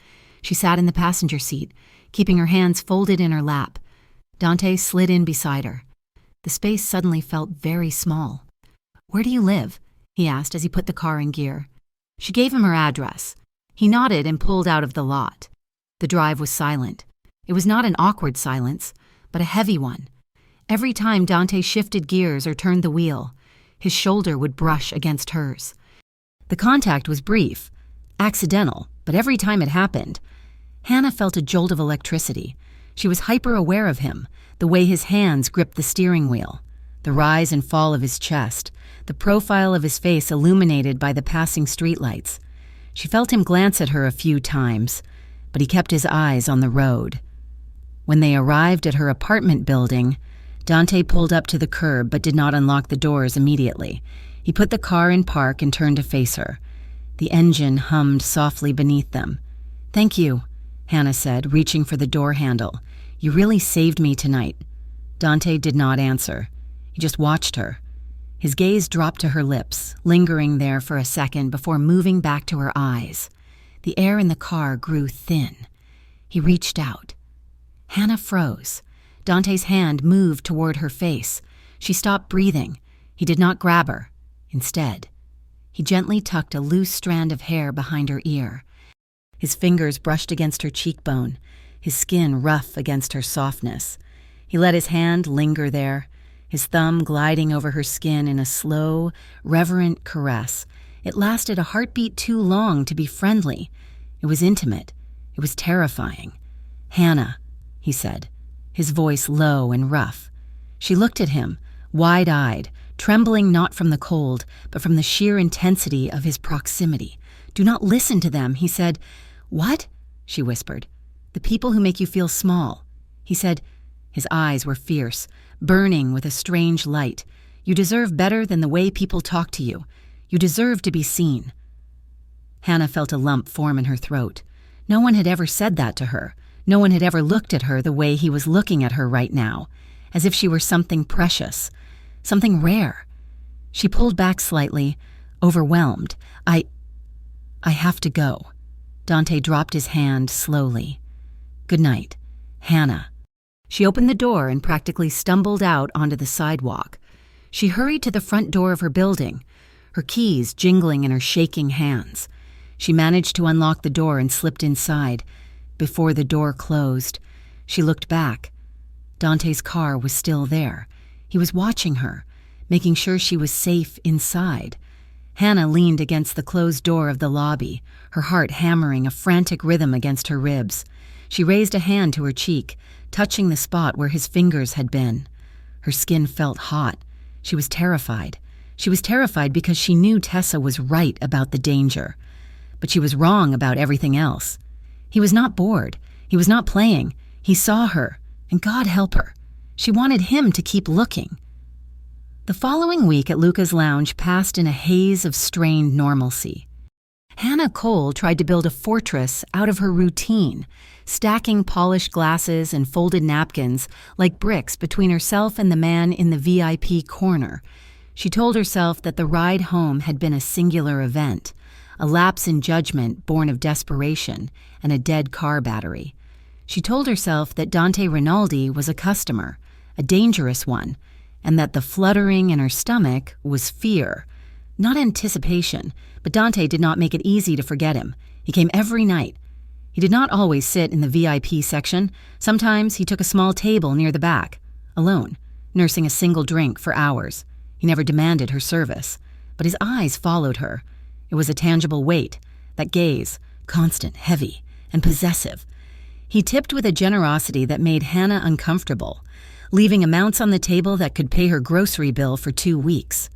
A: She sat in the passenger seat, keeping her hands folded in her lap. Dante slid in beside her. The space suddenly felt very small. "Where do you live?" he asked as he put the car in gear. She gave him her address. He nodded and pulled out of the lot. The drive was silent. It was not an awkward silence, but a heavy one. Every time Dante shifted gears or turned the wheel, his shoulder would brush against hers. The contact was brief, accidental, but every time it happened, Hannah felt a jolt of electricity. She was hyper-aware of him, the way his hands gripped the steering wheel, the rise and fall of his chest, the profile of his face illuminated by the passing streetlights. She felt him glance at her a few times, but he kept his eyes on the road. When they arrived at her apartment building, Dante pulled up to the curb but did not unlock the doors immediately. He put the car in park and turned to face her. The engine hummed softly beneath them. "Thank you," Hannah said, reaching for the door handle. "You really saved me tonight." Dante did not answer. He just watched her. His gaze dropped to her lips, lingering there for a second before moving back to her eyes. The air in the car grew thin. He reached out. Hannah froze. Dante's hand moved toward her face. She stopped breathing. He did not grab her. Instead, he gently tucked a loose strand of hair behind her ear. His fingers brushed against her cheekbone, his skin rough against her softness. He let his hand linger there, his thumb gliding over her skin in a slow, reverent caress. It lasted a heartbeat too long to be friendly. It was intimate. It was terrifying. "Hannah," he said, his voice low and rough. She looked at him, wide-eyed, trembling not from the cold, but from the sheer intensity of his proximity. "Do not listen to them," he said. "What?" she whispered. "The people who make you feel small." He said. His eyes were fierce, burning with a strange light. "You deserve better than the way people talk to you. You deserve to be seen." Hannah felt a lump form in her throat. No one had ever said that to her. No one had ever looked at her the way he was looking at her right now, as if she were something precious, something rare. She pulled back slightly, overwhelmed. I have to go." Dante dropped his hand slowly. "Good night, Hannah." She opened the door and practically stumbled out onto the sidewalk. She hurried to the front door of her building, her keys jingling in her shaking hands. She managed to unlock the door and slipped inside. Before the door closed, she looked back. Dante's car was still there. He was watching her, making sure she was safe inside. Hannah leaned against the closed door of the lobby, her heart hammering a frantic rhythm against her ribs. She raised a hand to her cheek, touching the spot where his fingers had been. Her skin felt hot. She was terrified. She was terrified because she knew Tessa was right about the danger. But she was wrong about everything else. He was not bored. He was not playing. He saw her, and God help her. She wanted him to keep looking. The following week at Luca's lounge passed in a haze of strained normalcy. Hannah Cole tried to build a fortress out of her routine, stacking polished glasses and folded napkins like bricks between herself and the man in the VIP corner. She told herself that the ride home had been a singular event, a lapse in judgment born of desperation and a dead car battery. She told herself that Dante Rinaldi was a customer, a dangerous one, and that the fluttering in her stomach was fear, not anticipation. But Dante did not make it easy to forget him. He came every night. He did not always sit in the VIP section. Sometimes he took a small table near the back, alone, nursing a single drink for hours. He never demanded her service, but his eyes followed her. It was a tangible weight, that gaze, constant, heavy, and possessive. He tipped with a generosity that made Hannah uncomfortable, leaving amounts on the table that could pay her grocery bill for 2 weeks.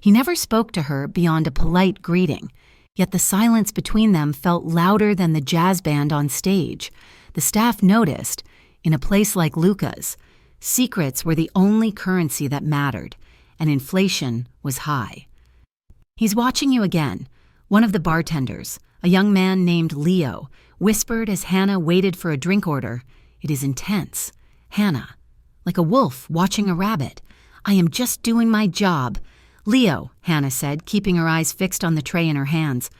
A: He never spoke to her beyond a polite greeting, yet the silence between them felt louder than the jazz band on stage. The staff noticed, In a place like Luca's, secrets were the only currency that mattered, and inflation was high. "He's watching you again," one of the bartenders, a young man named Leo, whispered as Hannah waited for a drink order. "It is intense. Hannah, like a wolf watching a rabbit. I am just doing my job." "Leo," Hannah said, keeping her eyes fixed on the tray in her hands.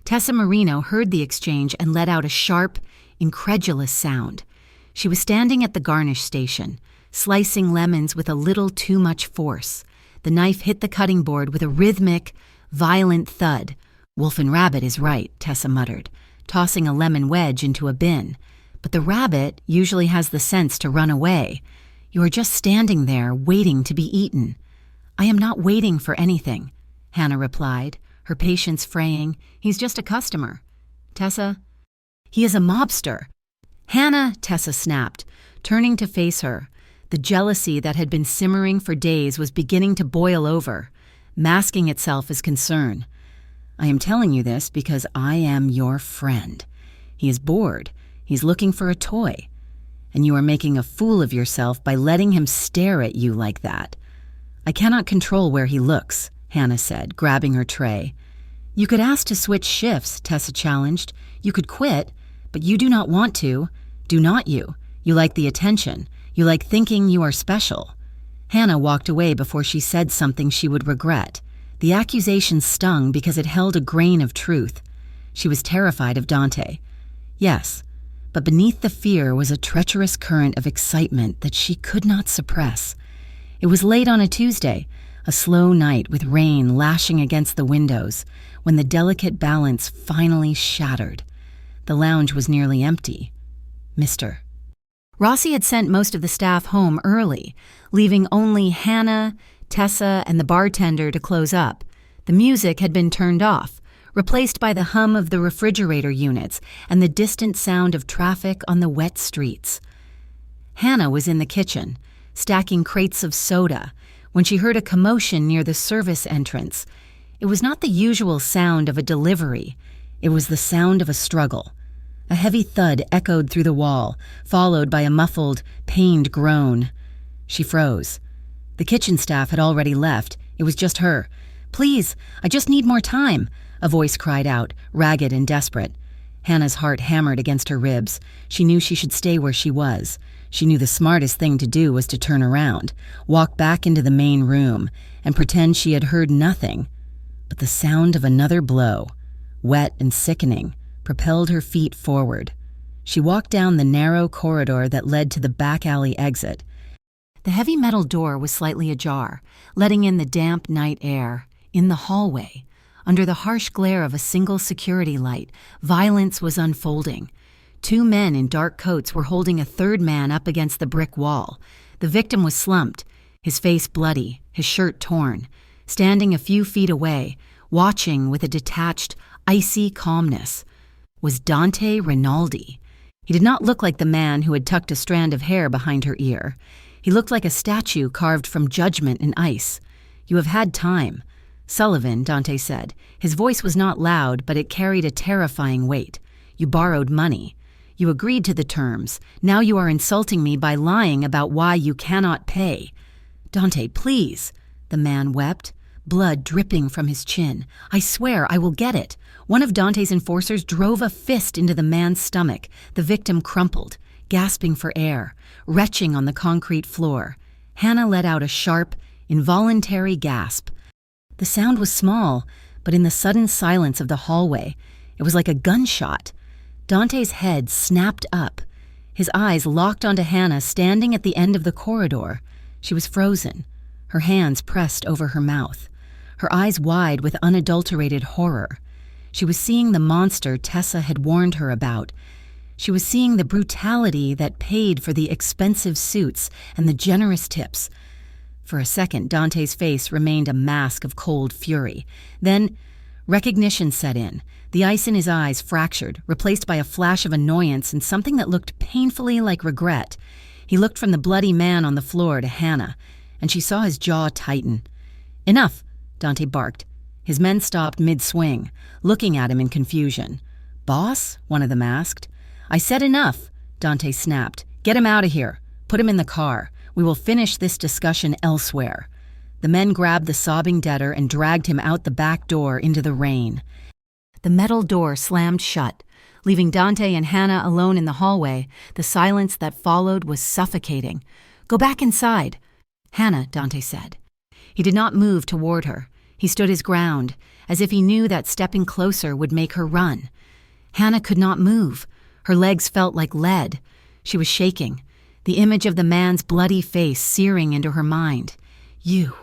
A: Tessa Marino heard the exchange and let out a sharp, incredulous sound. She was standing at the garnish station, slicing lemons with a little too much force. The knife hit the cutting board with a rhythmic, violent thud. "Wolf and rabbit is right," Tessa muttered, tossing a lemon wedge into a bin. "But the rabbit usually has the sense to run away. You are just standing there, waiting to be eaten." "I am not waiting for anything," Hannah replied, her patience fraying. "He's just a customer." "Tessa?" "He is a mobster." "Hannah," Tessa snapped, turning to face her. The jealousy that had been simmering for days was beginning to boil over, masking itself as concern. "I am telling you this because I am your friend. He is bored. He's looking for a toy. And you are making a fool of yourself by letting him stare at you like that." "I cannot control where he looks," Hannah said, grabbing her tray. "You could ask to switch shifts," Tessa challenged. "You could quit, but you do not want to. Do not you? You like the attention. You like thinking you are special." Hannah walked away before she said something she would regret. The accusation stung because it held a grain of truth. She was terrified of Dante. Yes, but beneath the fear was a treacherous current of excitement that she could not suppress. It was late on a Tuesday, a slow night with rain lashing against the windows, when the delicate balance finally shattered. The lounge was nearly empty. Mr. Rossi had sent most of the staff home early, leaving only Hannah, Tessa, and the bartender to close up. The music had been turned off, replaced by the hum of the refrigerator units and the distant sound of traffic on the wet streets. Hannah was in the kitchen, stacking crates of soda, when she heard a commotion near the service entrance. It was not the usual sound of a delivery. It was the sound of a struggle. A heavy thud echoed through the wall, followed by a muffled, pained groan. She froze. The kitchen staff had already left. It was just her. "Please, I just need more time," a voice cried out, ragged and desperate. Hannah's heart hammered against her ribs. She knew she should stay where she was. She knew the smartest thing to do was to turn around, walk back into the main room, and pretend she had heard nothing. But the sound of another blow, wet and sickening, propelled her feet forward. She walked down the narrow corridor that led to the back alley exit. The heavy metal door was slightly ajar, letting in the damp night air. In the hallway, under the harsh glare of a single security light, violence was unfolding. Two men in dark coats were holding a third man up against the brick wall. The victim was slumped, his face bloody, his shirt torn, standing a few feet away, watching with a detached, icy calmness. Was Dante Rinaldi. He did not look like the man who had tucked a strand of hair behind her ear. He looked like a statue carved from judgment in ice. "You have had time." "Sullivan," Dante said. His voice was not loud, but it carried a terrifying weight. "You borrowed money. You agreed to the terms. Now you are insulting me by lying about why you cannot pay." "Dante, please," the man wept, blood dripping from his chin. "I swear I will get it." One of Dante's enforcers drove a fist into the man's stomach. The victim crumpled, gasping for air, retching on the concrete floor. Hannah let out a sharp, involuntary gasp. The sound was small, but in the sudden silence of the hallway, it was like a gunshot. Dante's head snapped up. His eyes locked onto Hannah standing at the end of the corridor. She was frozen, her hands pressed over her mouth, her eyes wide with unadulterated horror. She was seeing the monster Tessa had warned her about. She was seeing the brutality that paid for the expensive suits and the generous tips. For a second, Dante's face remained a mask of cold fury. Then, recognition set in. The ice in his eyes fractured, replaced by a flash of annoyance and something that looked painfully like regret. He looked from the bloody man on the floor to Hannah, and she saw his jaw tighten. "Enough," Dante barked. His men stopped mid-swing, looking at him in confusion. "Boss?" one of them asked. "I said enough," Dante snapped, "Get him out of here. Put him in the car. We will finish this discussion elsewhere." The men grabbed the sobbing debtor and dragged him out the back door into the rain. The metal door slammed shut, leaving Dante and Hannah alone in the hallway. The silence that followed was suffocating. "Go back inside." "Hannah," Dante said. He did not move toward her. He stood his ground, as if he knew that stepping closer would make her run. Hannah could not move. Her legs felt like lead. She was shaking, the image of the man's bloody face searing into her mind. "You,"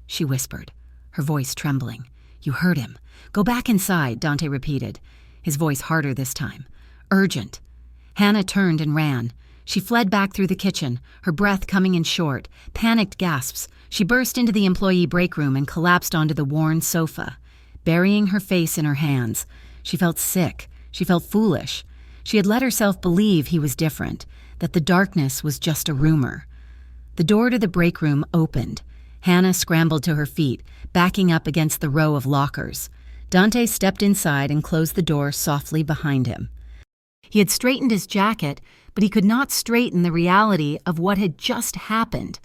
A: she whispered, her voice trembling. "You hurt him. Go back inside," Dante repeated, his voice harder this time. "Urgent." Hannah turned and ran. She fled back through the kitchen, her breath coming in short, panicked gasps. She burst into the employee break room and collapsed onto the worn sofa. Burying her face in her hands, she felt sick. She felt foolish. She had let herself believe he was different, that the darkness was just a rumor. The door to the break room opened. Hannah scrambled to her feet, backing up against the row of lockers. Dante stepped inside and closed the door softly behind him. He had straightened his jacket, but he could not straighten the reality of what had just happened.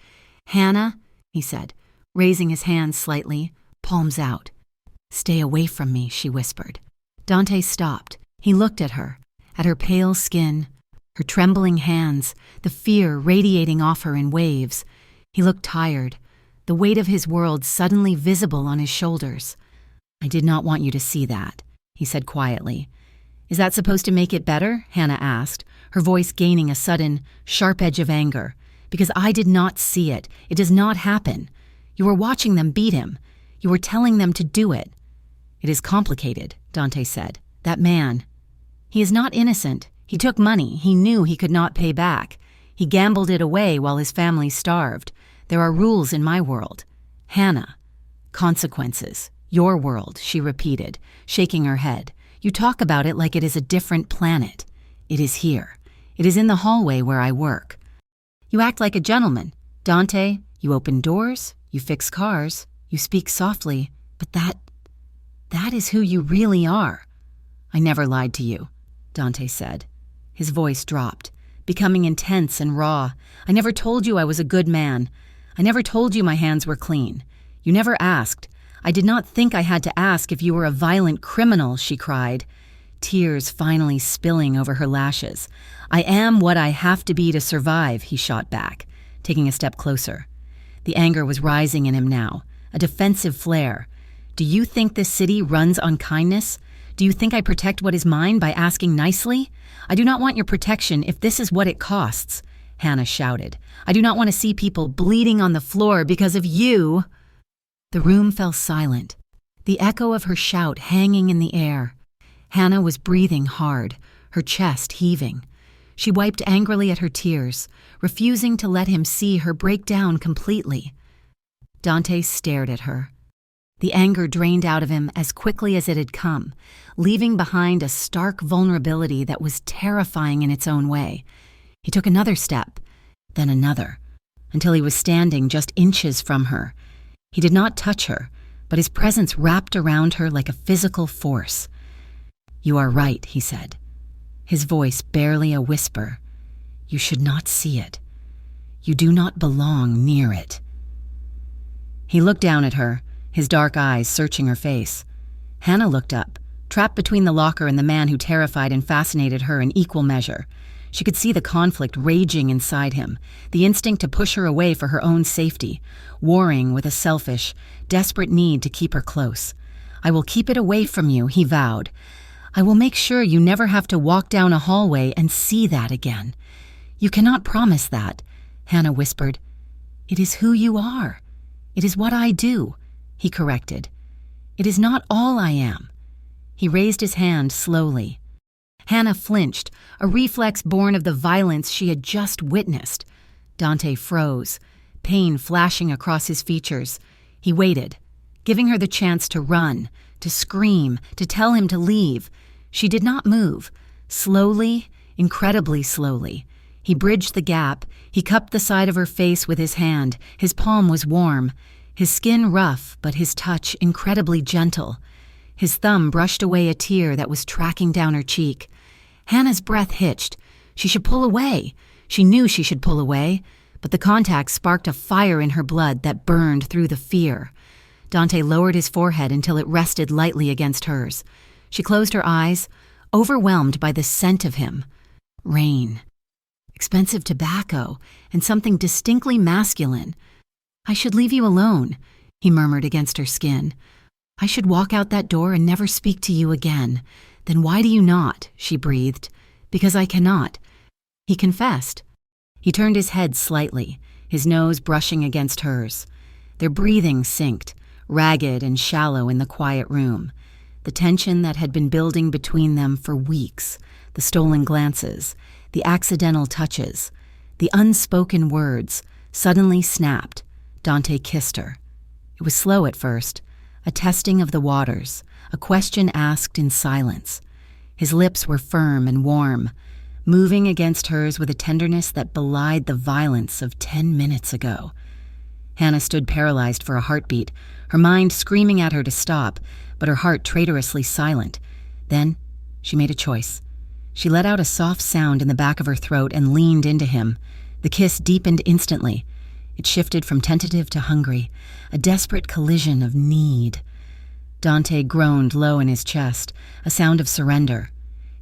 A: "Hannah," he said, raising his hands slightly, palms out. "Stay away from me," she whispered. Dante stopped. He looked at her pale skin, her trembling hands, the fear radiating off her in waves. He looked tired, the weight of his world suddenly visible on his shoulders. "I did not want you to see that," he said quietly. "Is that supposed to make it better?" Hannah asked, her voice gaining a sudden, sharp edge of anger. "Because I did not see it. It does not happen. You were watching them beat him. You were telling them to do it." "It is complicated," Dante said. "That man. He is not innocent. He took money he knew he could not pay back. He gambled it away while his family starved. There are rules in my world. Hannah. Consequences. Your world," she repeated, shaking her head. "You talk about it like it is a different planet. It is here. It is in the hallway where I work. You act like a gentleman. Dante, you open doors, you fix cars, you speak softly, but that is who you really are." "I never lied to you," Dante said. His voice dropped, becoming intense and raw. "I never told you I was a good man. I never told you my hands were clean. You never asked. I did not think I had to ask if you were a violent criminal," she cried, tears finally spilling over her lashes. "I am what I have to be to survive," he shot back, taking a step closer. The anger was rising in him now, a defensive flare. "Do you think this city runs on kindness? Do you think I protect what is mine by asking nicely? I do not want your protection if this is what it costs," Hannah shouted. "I do not want to see people bleeding on the floor because of you." The room fell silent, the echo of her shout hanging in the air. Hannah was breathing hard, her chest heaving. She wiped angrily at her tears, refusing to let him see her break down completely. Dante stared at her. The anger drained out of him as quickly as it had come, leaving behind a stark vulnerability that was terrifying in its own way. He took another step, then another, until he was standing just inches from her. He did not touch her, but his presence wrapped around her like a physical force. "You are right," he said, his voice barely a whisper. "You should not see it. You do not belong near it." He looked down at her, his dark eyes searching her face. Hannah looked up, trapped between the locker and the man who terrified and fascinated her in equal measure. She could see the conflict raging inside him, the instinct to push her away for her own safety, warring with a selfish, desperate need to keep her close. "I will keep it away from you," he vowed. "I will make sure you never have to walk down a hallway and see that again." "You cannot promise that," Hannah whispered. "It is who you are. It is what I do," he corrected. "It is not all I am." He raised his hand slowly. Hannah flinched, a reflex born of the violence she had just witnessed. Dante froze, pain flashing across his features. He waited, giving her the chance to run, to scream, to tell him to leave. She did not move. Slowly, incredibly slowly, he bridged the gap. He cupped the side of her face with his hand. His palm was warm, his skin rough, but his touch incredibly gentle. His thumb brushed away a tear that was tracking down her cheek. Hannah's breath hitched. She should pull away. She knew she should pull away, but the contact sparked a fire in her blood that burned through the fear. Dante lowered his forehead until it rested lightly against hers. She closed her eyes, overwhelmed by the scent of him. Rain. Expensive tobacco, and something distinctly masculine. "I should leave you alone," he murmured against her skin. "I should walk out that door and never speak to you again." "Then why do you not?" she breathed. "Because I cannot." He confessed. He turned his head slightly, his nose brushing against hers. Their breathing synced, ragged and shallow in the quiet room. The tension that had been building between them for weeks, the stolen glances, the accidental touches, the unspoken words, suddenly snapped. Dante kissed her. It was slow at first, a testing of the waters, a question asked in silence. His lips were firm and warm, moving against hers with a tenderness that belied the violence of 10 minutes ago. Hannah stood paralyzed for a heartbeat, her mind screaming at her to stop, but her heart traitorously silent. Then she made a choice. She let out a soft sound in the back of her throat and leaned into him. The kiss deepened instantly. It shifted from tentative to hungry, a desperate collision of need. Dante groaned low in his chest, a sound of surrender.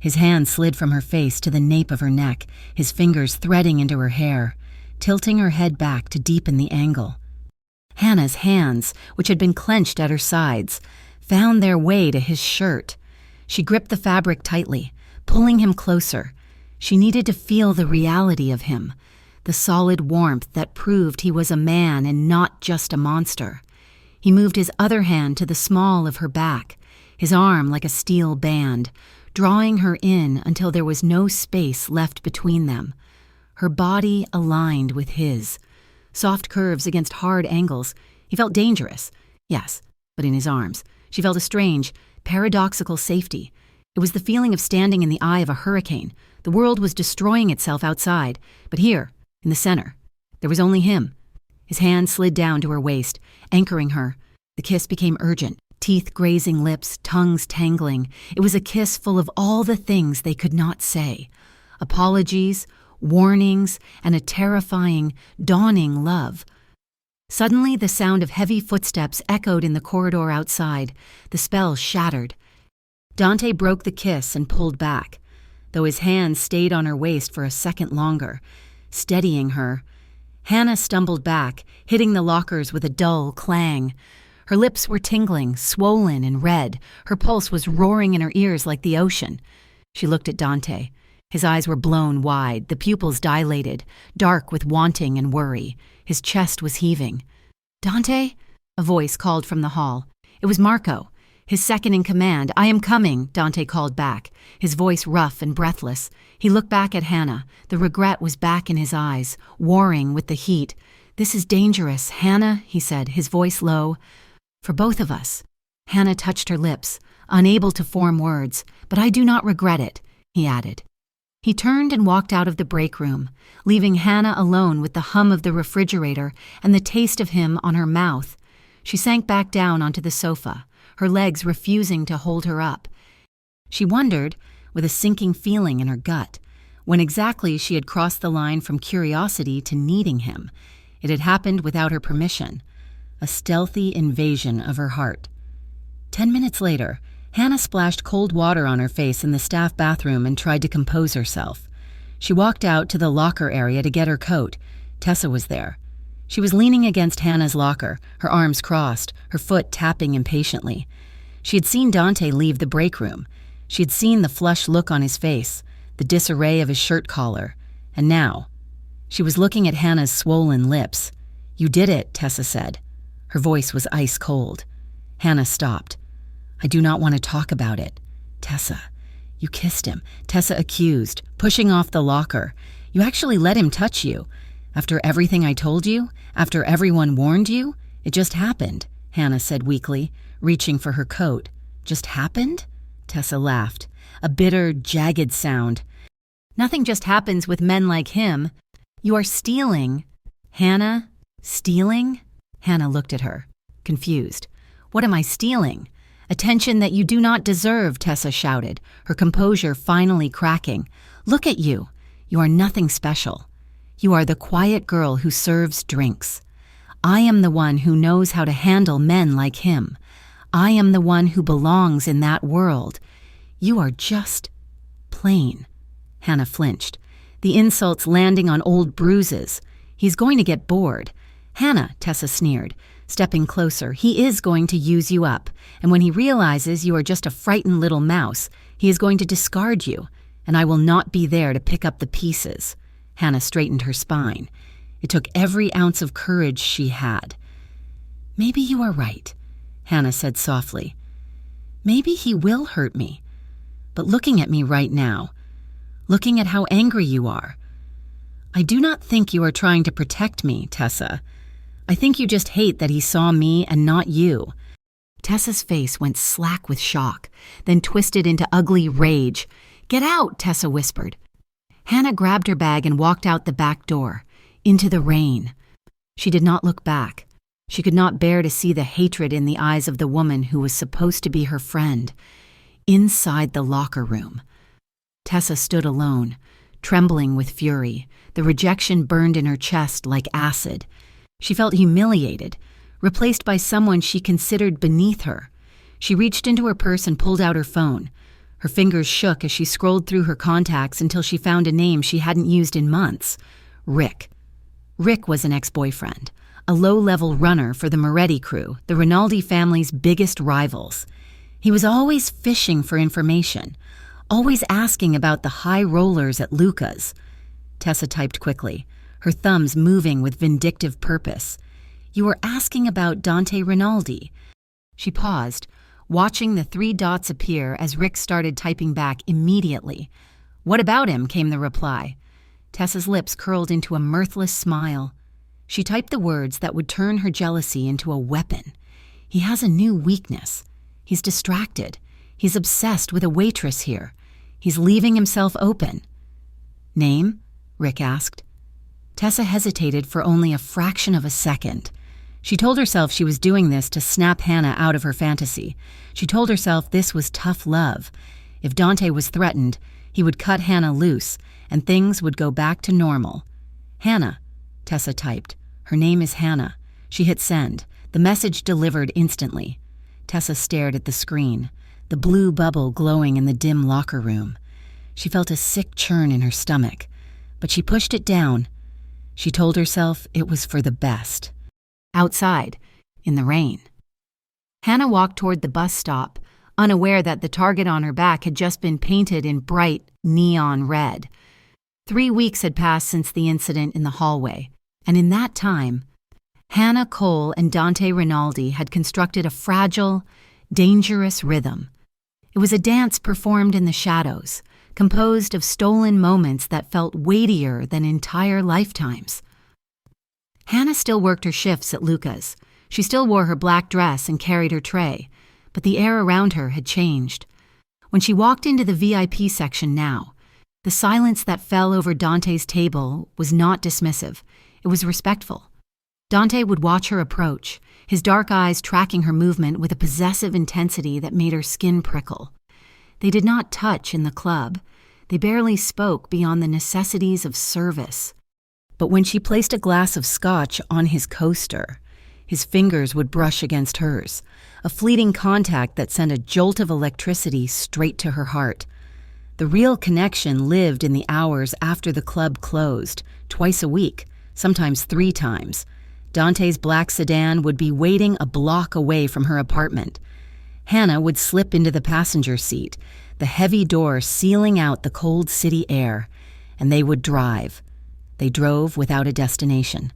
A: His hand slid from her face to the nape of her neck, his fingers threading into her hair, tilting her head back to deepen the angle. Hannah's hands, which had been clenched at her sides, found their way to his shirt. She gripped the fabric tightly, pulling him closer. She needed to feel the reality of him, the solid warmth that proved he was a man and not just a monster. He moved his other hand to the small of her back, his arm like a steel band, drawing her in until there was no space left between them. Her body aligned with his. Soft curves against hard angles. He felt dangerous. Yes, but in his arms, she felt a strange, paradoxical safety. It was the feeling of standing in the eye of a hurricane. The world was destroying itself outside, but here, in the center, there was only him. His hand slid down to her waist, anchoring her. The kiss became urgent, teeth grazing lips, tongues tangling. It was a kiss full of all the things they could not say. Apologies, warnings, and a terrifying, dawning love. Suddenly, the sound of heavy footsteps echoed in the corridor outside. The spell shattered. Dante broke the kiss and pulled back, though his hand stayed on her waist for a second longer, steadying her. Hannah stumbled back, hitting the lockers with a dull clang. Her lips were tingling, swollen and red. Her pulse was roaring in her ears like the ocean. She looked at Dante. His eyes were blown wide, the pupils dilated, dark with wanting and worry. His chest was heaving. "Dante?" A voice called from the hall. It was Marco, his second in command. "I am coming," Dante called back, his voice rough and breathless. He looked back at Hannah. The regret was back in his eyes, warring with the heat. "This is dangerous, Hannah," he said, his voice low. "For both of us." Hannah touched her lips, unable to form words. "But I do not regret it," he added. He turned and walked out of the break room, leaving Hannah alone with the hum of the refrigerator and the taste of him on her mouth. She sank back down onto the sofa, her legs refusing to hold her up. She wondered, with a sinking feeling in her gut, when exactly she had crossed the line from curiosity to needing him. It had happened without her permission, a stealthy invasion of her heart. 10 minutes later, Hannah splashed cold water on her face in the staff bathroom and tried to compose herself. She walked out to the locker area to get her coat. Tessa was there. She was leaning against Hannah's locker, her arms crossed, her foot tapping impatiently. She had seen Dante leave the break room. She had seen the flushed look on his face, the disarray of his shirt collar. And now, she was looking at Hannah's swollen lips. "You did it," Tessa said. Her voice was ice cold. Hannah stopped. "I do not want to talk about it." "Tessa, you kissed him," Tessa accused, pushing off the locker. "You actually let him touch you. After everything I told you? After everyone warned you? It just happened," Hannah said weakly, reaching for her coat. "Just happened?" Tessa laughed, a bitter, jagged sound. "Nothing just happens with men like him. You are stealing." "Hannah? Stealing?" Hannah looked at her, confused. "What am I stealing?" "Attention that you do not deserve," Tessa shouted, her composure finally cracking. "Look at you." You are nothing special. You are the quiet girl who serves drinks. I am the one who knows how to handle men like him. I am the one who belongs in that world. You are just plain." Hannah flinched, the insults landing on old bruises. "He's going to get bored." "Hannah," Tessa sneered, stepping closer, "he is going to use you up, and when he realizes you are just a frightened little mouse, he is going to discard you, and I will not be there to pick up the pieces." Hannah straightened her spine. It took every ounce of courage she had. "Maybe you are right," Hannah said softly. "Maybe he will hurt me. But looking at me right now, looking at how angry you are, I do not think you are trying to protect me, Tessa. I think you just hate that he saw me and not you." Tessa's face went slack with shock, then twisted into ugly rage. "Get out," Tessa whispered. Hannah grabbed her bag and walked out the back door, into the rain. She did not look back. She could not bear to see the hatred in the eyes of the woman who was supposed to be her friend. Inside the locker room, Tessa stood alone, trembling with fury. The rejection burned in her chest like acid. She felt humiliated, replaced by someone she considered beneath her. She reached into her purse and pulled out her phone. Her fingers shook as she scrolled through her contacts until she found a name she hadn't used in months: Rick. Rick was an ex-boyfriend, a low-level runner for the Moretti crew, the Rinaldi family's biggest rivals. He was always fishing for information, always asking about the high rollers at Luca's. Tessa typed quickly, her thumbs moving with vindictive purpose. "You were asking about Dante Rinaldi." She paused, watching the 3 dots appear as Rick started typing back immediately. "What about him?" came the reply. Tessa's lips curled into a mirthless smile. She typed the words that would turn her jealousy into a weapon. "He has a new weakness. He's distracted. He's obsessed with a waitress here. He's leaving himself open." "Name?" Rick asked. Tessa hesitated for only a fraction of a second. She told herself she was doing this to snap Hannah out of her fantasy. She told herself this was tough love. If Dante was threatened, he would cut Hannah loose, and things would go back to normal. "Hannah," Tessa typed. Her name is Hannah. She hit send. The message delivered instantly. Tessa stared at the screen, the blue bubble glowing in the dim locker room. She felt a sick churn in her stomach, but she pushed it down. She told herself it was for the best. Outside, in the rain, Hannah walked toward the bus stop, unaware that the target on her back had just been painted in bright neon red. 3 weeks had passed since the incident in the hallway, and in that time, Hannah Cole and Dante Rinaldi had constructed a fragile, dangerous rhythm. It was a dance performed in the shadows, composed of stolen moments that felt weightier than entire lifetimes. Hannah still worked her shifts at Luca's. She still wore her black dress and carried her tray, but the air around her had changed. When she walked into the VIP section now, the silence that fell over Dante's table was not dismissive. It was respectful. Dante would watch her approach, his dark eyes tracking her movement with a possessive intensity that made her skin prickle. They did not touch in the club. They barely spoke beyond the necessities of service. But when she placed a glass of scotch on his coaster, his fingers would brush against hers, a fleeting contact that sent a jolt of electricity straight to her heart. The real connection lived in the hours after the club closed, twice a week, sometimes 3 times. Dante's black sedan would be waiting a block away from her apartment. Hannah would slip into the passenger seat, the heavy door sealing out the cold city air, and they would drive. They drove without a destination,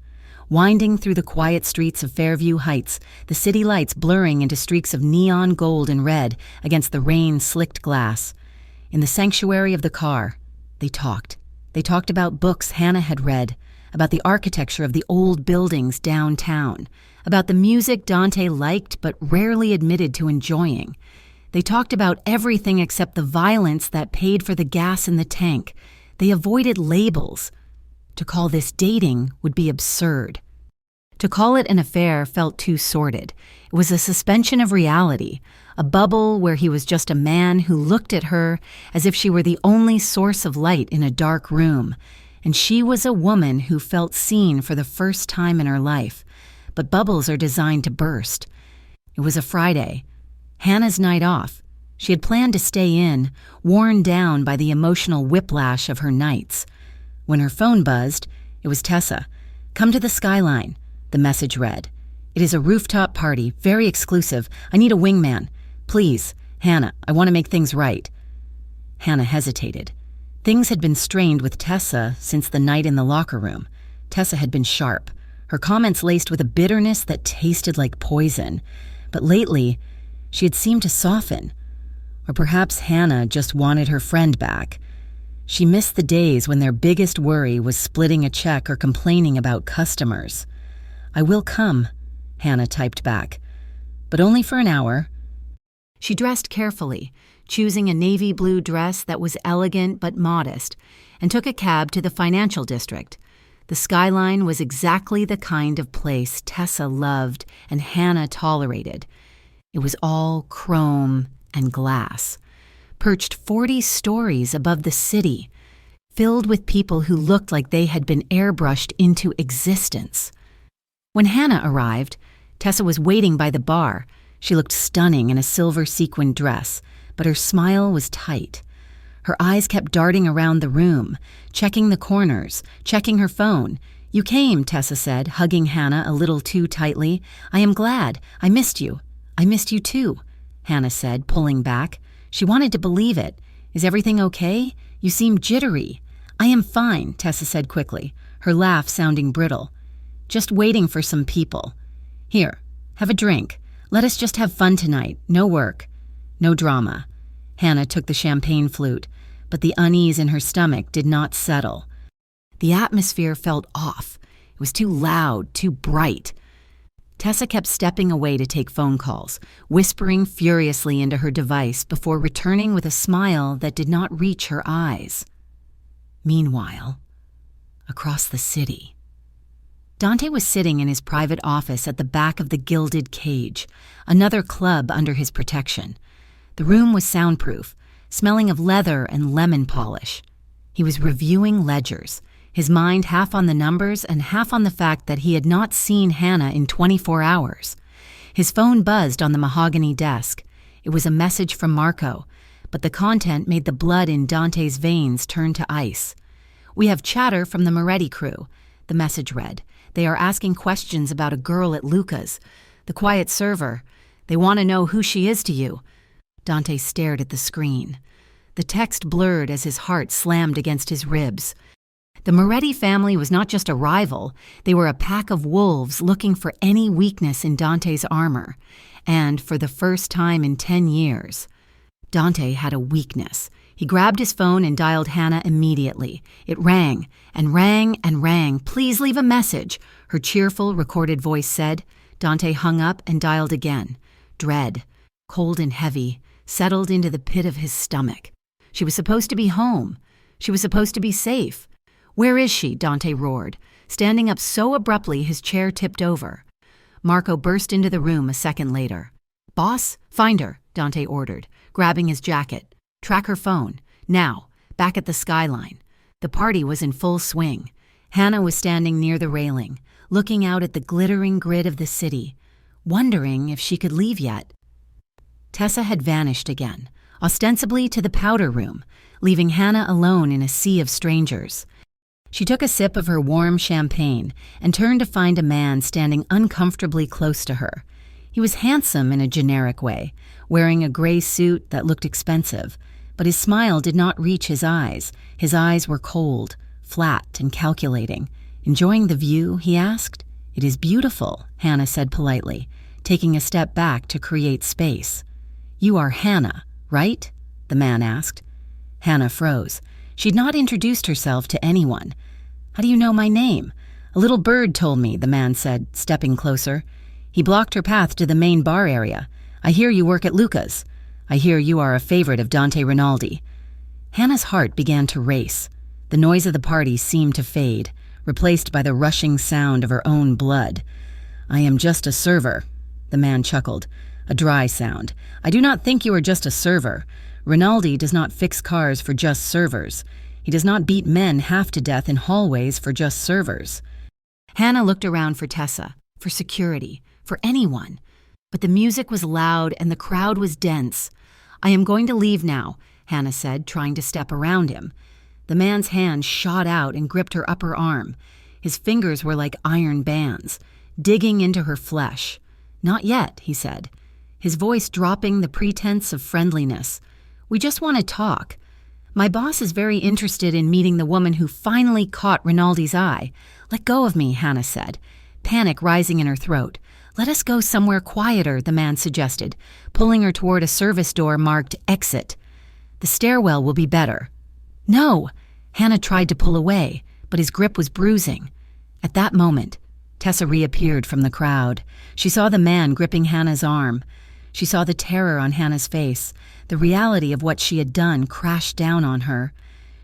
A: winding through the quiet streets of Fairview Heights, the city lights blurring into streaks of neon gold and red against the rain-slicked glass. In the sanctuary of the car, they talked. They talked about books Hannah had read, about the architecture of the old buildings downtown, about the music Dante liked but rarely admitted to enjoying. They talked about everything except the violence that paid for the gas in the tank. They avoided labels. To call this dating would be absurd. To call it an affair felt too sordid. It was a suspension of reality, a bubble where he was just a man who looked at her as if she were the only source of light in a dark room, and she was a woman who felt seen for the first time in her life. But bubbles are designed to burst. It was a Friday, Hannah's night off. She had planned to stay in, worn down by the emotional whiplash of her nights. When her phone buzzed, it was Tessa. "Come to the Skyline," the message read. "It is a rooftop party, very exclusive. I need a wingman. Please, Hannah, I want to make things right." Hannah hesitated. Things had been strained with Tessa since the night in the locker room. Tessa had been sharp, her comments laced with a bitterness that tasted like poison. But lately, she had seemed to soften. Or perhaps Hannah just wanted her friend back. She missed the days when their biggest worry was splitting a check or complaining about customers. "I will come," Hannah typed back, "but only for an hour." She dressed carefully, choosing a navy blue dress that was elegant but modest, and took a cab to the financial district. The Skyline was exactly the kind of place Tessa loved and Hannah tolerated. It was all chrome and glass, perched 40 stories above the city, filled with people who looked like they had been airbrushed into existence. When Hannah arrived, Tessa was waiting by the bar. She looked stunning in a silver sequined dress, but her smile was tight. Her eyes kept darting around the room, checking the corners, checking her phone. "You came," Tessa said, hugging Hannah a little too tightly. "I am glad. I missed you." "I missed you too," Hannah said, pulling back. She wanted to believe it. "Is everything okay? You seem jittery." "I am fine," Tessa said quickly, her laugh sounding brittle. "Just waiting for some people. Here, have a drink. Let us just have fun tonight. No work. No drama." Hannah took the champagne flute, but the unease in her stomach did not settle. The atmosphere felt off. It was too loud, too bright. Tessa kept stepping away to take phone calls, whispering furiously into her device before returning with a smile that did not reach her eyes. Meanwhile, across the city, Dante was sitting in his private office at the back of the Gilded Cage, another club under his protection. The room was soundproof, smelling of leather and lemon polish. He was reviewing ledgers, his mind half on the numbers and half on the fact that he had not seen Hannah in 24 hours. His phone buzzed on the mahogany desk. It was a message from Marco, but the content made the blood in Dante's veins turn to ice. "We have chatter from the Moretti crew," the message read. "They are asking questions about a girl at Luca's, the quiet server. They want to know who she is to you." Dante stared at the screen. The text blurred as his heart slammed against his ribs. The Moretti family was not just a rival, they were a pack of wolves looking for any weakness in Dante's armor. And for the first time in 10 years, Dante had a weakness. He grabbed his phone and dialed Hannah immediately. It rang and rang and rang. "Please leave a message," her cheerful, recorded voice said. Dante hung up and dialed again. Dread, cold and heavy, settled into the pit of his stomach. She was supposed to be home. She was supposed to be safe. "Where is she?" Dante roared, standing up so abruptly his chair tipped over. Marco burst into the room a second later. "Boss, find her," Dante ordered, grabbing his jacket. "Track her phone. Now, back at the Skyline." The party was in full swing. Hannah was standing near the railing, looking out at the glittering grid of the city, wondering if she could leave yet. Tessa had vanished again, ostensibly to the powder room, leaving Hannah alone in a sea of strangers. She took a sip of her warm champagne and turned to find a man standing uncomfortably close to her. He was handsome in a generic way, wearing a gray suit that looked expensive, but his smile did not reach his eyes. His eyes were cold, flat, and calculating. "Enjoying the view?" he asked. "It is beautiful," Hannah said politely, taking a step back to create space. "You are Hannah, right?" the man asked. Hannah froze. She'd not introduced herself to anyone. "How do you know my name?" "A little bird told me," the man said, stepping closer. He blocked her path to the main bar area. "I hear you work at Luca's. I hear you are a favorite of Dante Rinaldi." Hannah's heart began to race. The noise of the party seemed to fade, replaced by the rushing sound of her own blood. "I am just a server," the man chuckled. A dry sound. I do not think you are just a server. Rinaldi does not fix cars for just servers. He does not beat men half to death in hallways for just servers. Hannah looked around for Tessa, for security, for anyone. But the music was loud and the crowd was dense. I am going to leave now, Hannah said, trying to step around him. The man's hand shot out and gripped her upper arm. His fingers were like iron bands, digging into her flesh. Not yet, he said, his voice dropping the pretense of friendliness. We just want to talk. My boss is very interested in meeting the woman who finally caught Rinaldi's eye. Let go of me, Hannah said, panic rising in her throat. Let us go somewhere quieter, the man suggested, pulling her toward a service door marked Exit. The stairwell will be better. No! Hannah tried to pull away, but his grip was bruising. At that moment, Tessa reappeared from the crowd. She saw the man gripping Hannah's arm. She saw the terror on Hannah's face. The reality of what she had done crashed down on her.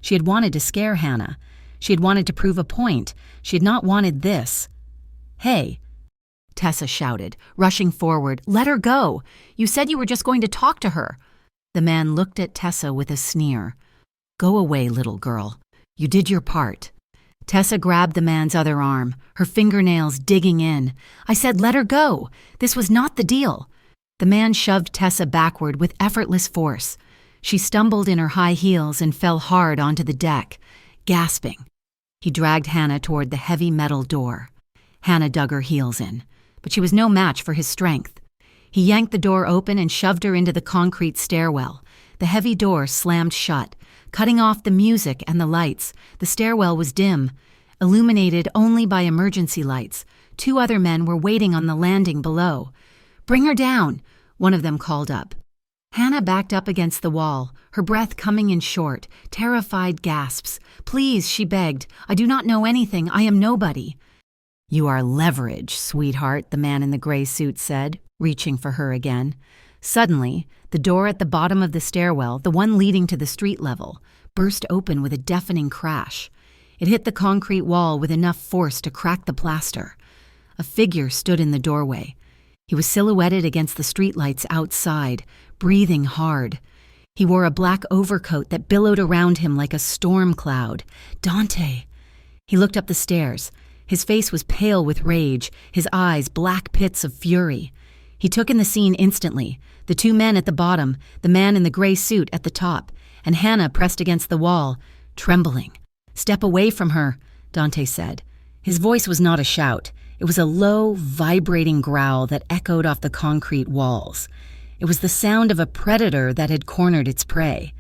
A: She had wanted to scare Hannah. She had wanted to prove a point. She had not wanted this. Hey! Tessa shouted, rushing forward. Let her go! You said you were just going to talk to her. The man looked at Tessa with a sneer. Go away, little girl. You did your part. Tessa grabbed the man's other arm, her fingernails digging in. I said let her go. This was not the deal. The man shoved Tessa backward with effortless force. She stumbled in her high heels and fell hard onto the deck, gasping. He dragged Hannah toward the heavy metal door. Hannah dug her heels in, but she was no match for his strength. He yanked the door open and shoved her into the concrete stairwell. The heavy door slammed shut, cutting off the music and the lights. The stairwell was dim, illuminated only by emergency lights. 2 other men were waiting on the landing below. Bring her down, one of them called up. Hannah backed up against the wall, her breath coming in short, terrified gasps. Please, she begged. I do not know anything. I am nobody. You are leverage, sweetheart, the man in the gray suit said, reaching for her again. Suddenly, the door at the bottom of the stairwell, the one leading to the street level, burst open with a deafening crash. It hit the concrete wall with enough force to crack the plaster. A figure stood in the doorway. He was silhouetted against the streetlights outside, breathing hard. He wore a black overcoat that billowed around him like a storm cloud. Dante! He looked up the stairs. His face was pale with rage, his eyes black pits of fury. He took in the scene instantly, the 2 men at the bottom, the man in the gray suit at the top, and Hannah pressed against the wall, trembling. Step away from her, Dante said. His voice was not a shout. It was a low, vibrating growl that echoed off the concrete walls. It was the sound of a predator that had cornered its prey.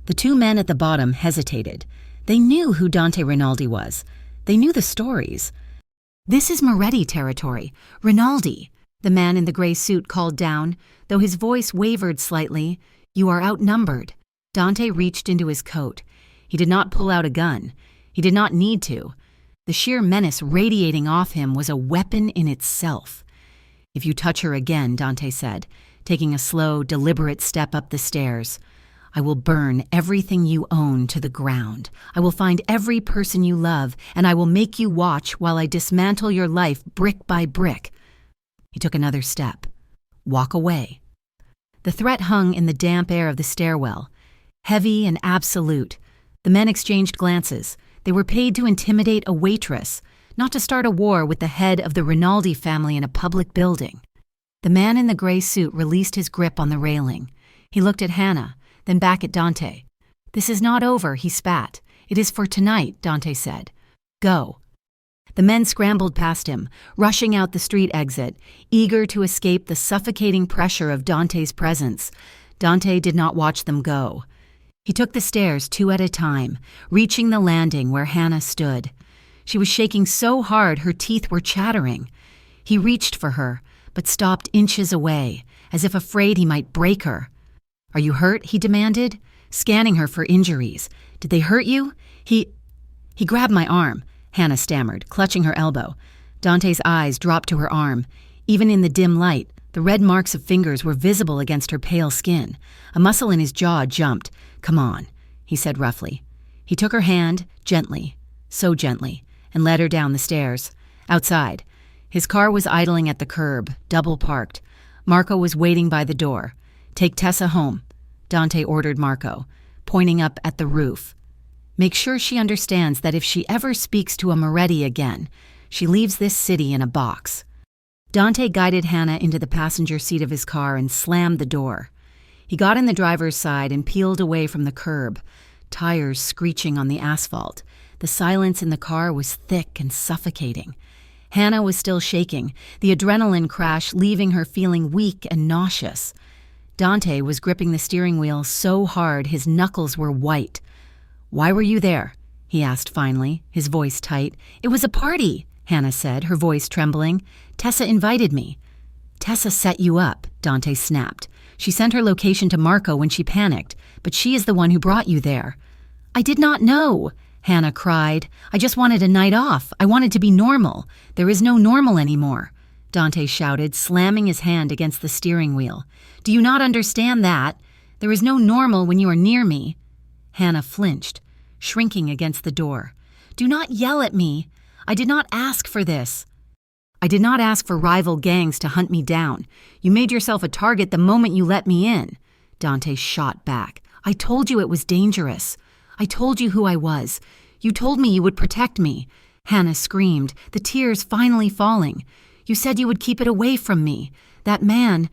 A: The 2 men at the bottom hesitated. They knew who Dante Rinaldi was. They knew the stories. This is Moretti territory. Rinaldi, the man in the gray suit called down, though his voice wavered slightly. You are outnumbered. Dante reached into his coat. He did not pull out a gun. He did not need to. The sheer menace radiating off him was a weapon in itself. If you touch her again, Dante said, taking a slow, deliberate step up the stairs, I will burn everything you own to the ground. I will find every person you love, and I will make you watch while I dismantle your life brick by brick. He took another step. Walk away. The threat hung in the damp air of the stairwell, heavy and absolute. The men exchanged glances. They were paid to intimidate a waitress, not to start a war with the head of the Rinaldi family in a public building. The man in the gray suit released his grip on the railing. He looked at Hannah, then back at Dante. This is not over, he spat. It is for tonight, Dante said. Go. The men scrambled past him, rushing out the street exit, eager to escape the suffocating pressure of Dante's presence. Dante did not watch them go. He took the stairs 2 at a time, reaching the landing where Hannah stood. She was shaking so hard her teeth were chattering. He reached for her, but stopped inches away, as if afraid he might break her. Are you hurt? He demanded, scanning her for injuries. Did they hurt you? He grabbed my arm, Hannah stammered, clutching her elbow. Dante's eyes dropped to her arm. Even in the dim light, the red marks of fingers were visible against her pale skin. A muscle in his jaw jumped. Come on, he said roughly. He took her hand, gently, so gently, and led her down the stairs. Outside, his car was idling at the curb, double parked. Marco was waiting by the door. "Take Tessa home," Dante ordered Marco, pointing up at the roof. "Make sure she understands that if she ever speaks to a Moretti again, she leaves this city in a box." Dante guided Hannah into the passenger seat of his car and slammed the door. He got in the driver's side and peeled away from the curb, tires screeching on the asphalt. The silence in the car was thick and suffocating. Hannah was still shaking, the adrenaline crash leaving her feeling weak and nauseous. Dante was gripping the steering wheel so hard his knuckles were white. "Why were you there?" he asked finally, his voice tight. "It was a party," Hannah said, her voice trembling. "Tessa invited me." "Tessa set you up," Dante snapped. "She sent her location to Marco when she panicked, but she is the one who brought you there." "I did not know," Hannah cried. "I just wanted a night off. I wanted to be normal. There is no normal anymore," Dante shouted, slamming his hand against the steering wheel. "Do you not understand that? There is no normal when you are near me." Hannah flinched, shrinking against the door. "Do not yell at me. I did not ask for this." "I did not ask for rival gangs to hunt me down. You made yourself a target the moment you let me in," Dante shot back. "I told you it was dangerous. I told you who I was. You told me you would protect me," Hannah screamed, the tears finally falling. "You said you would keep it away from me. That man,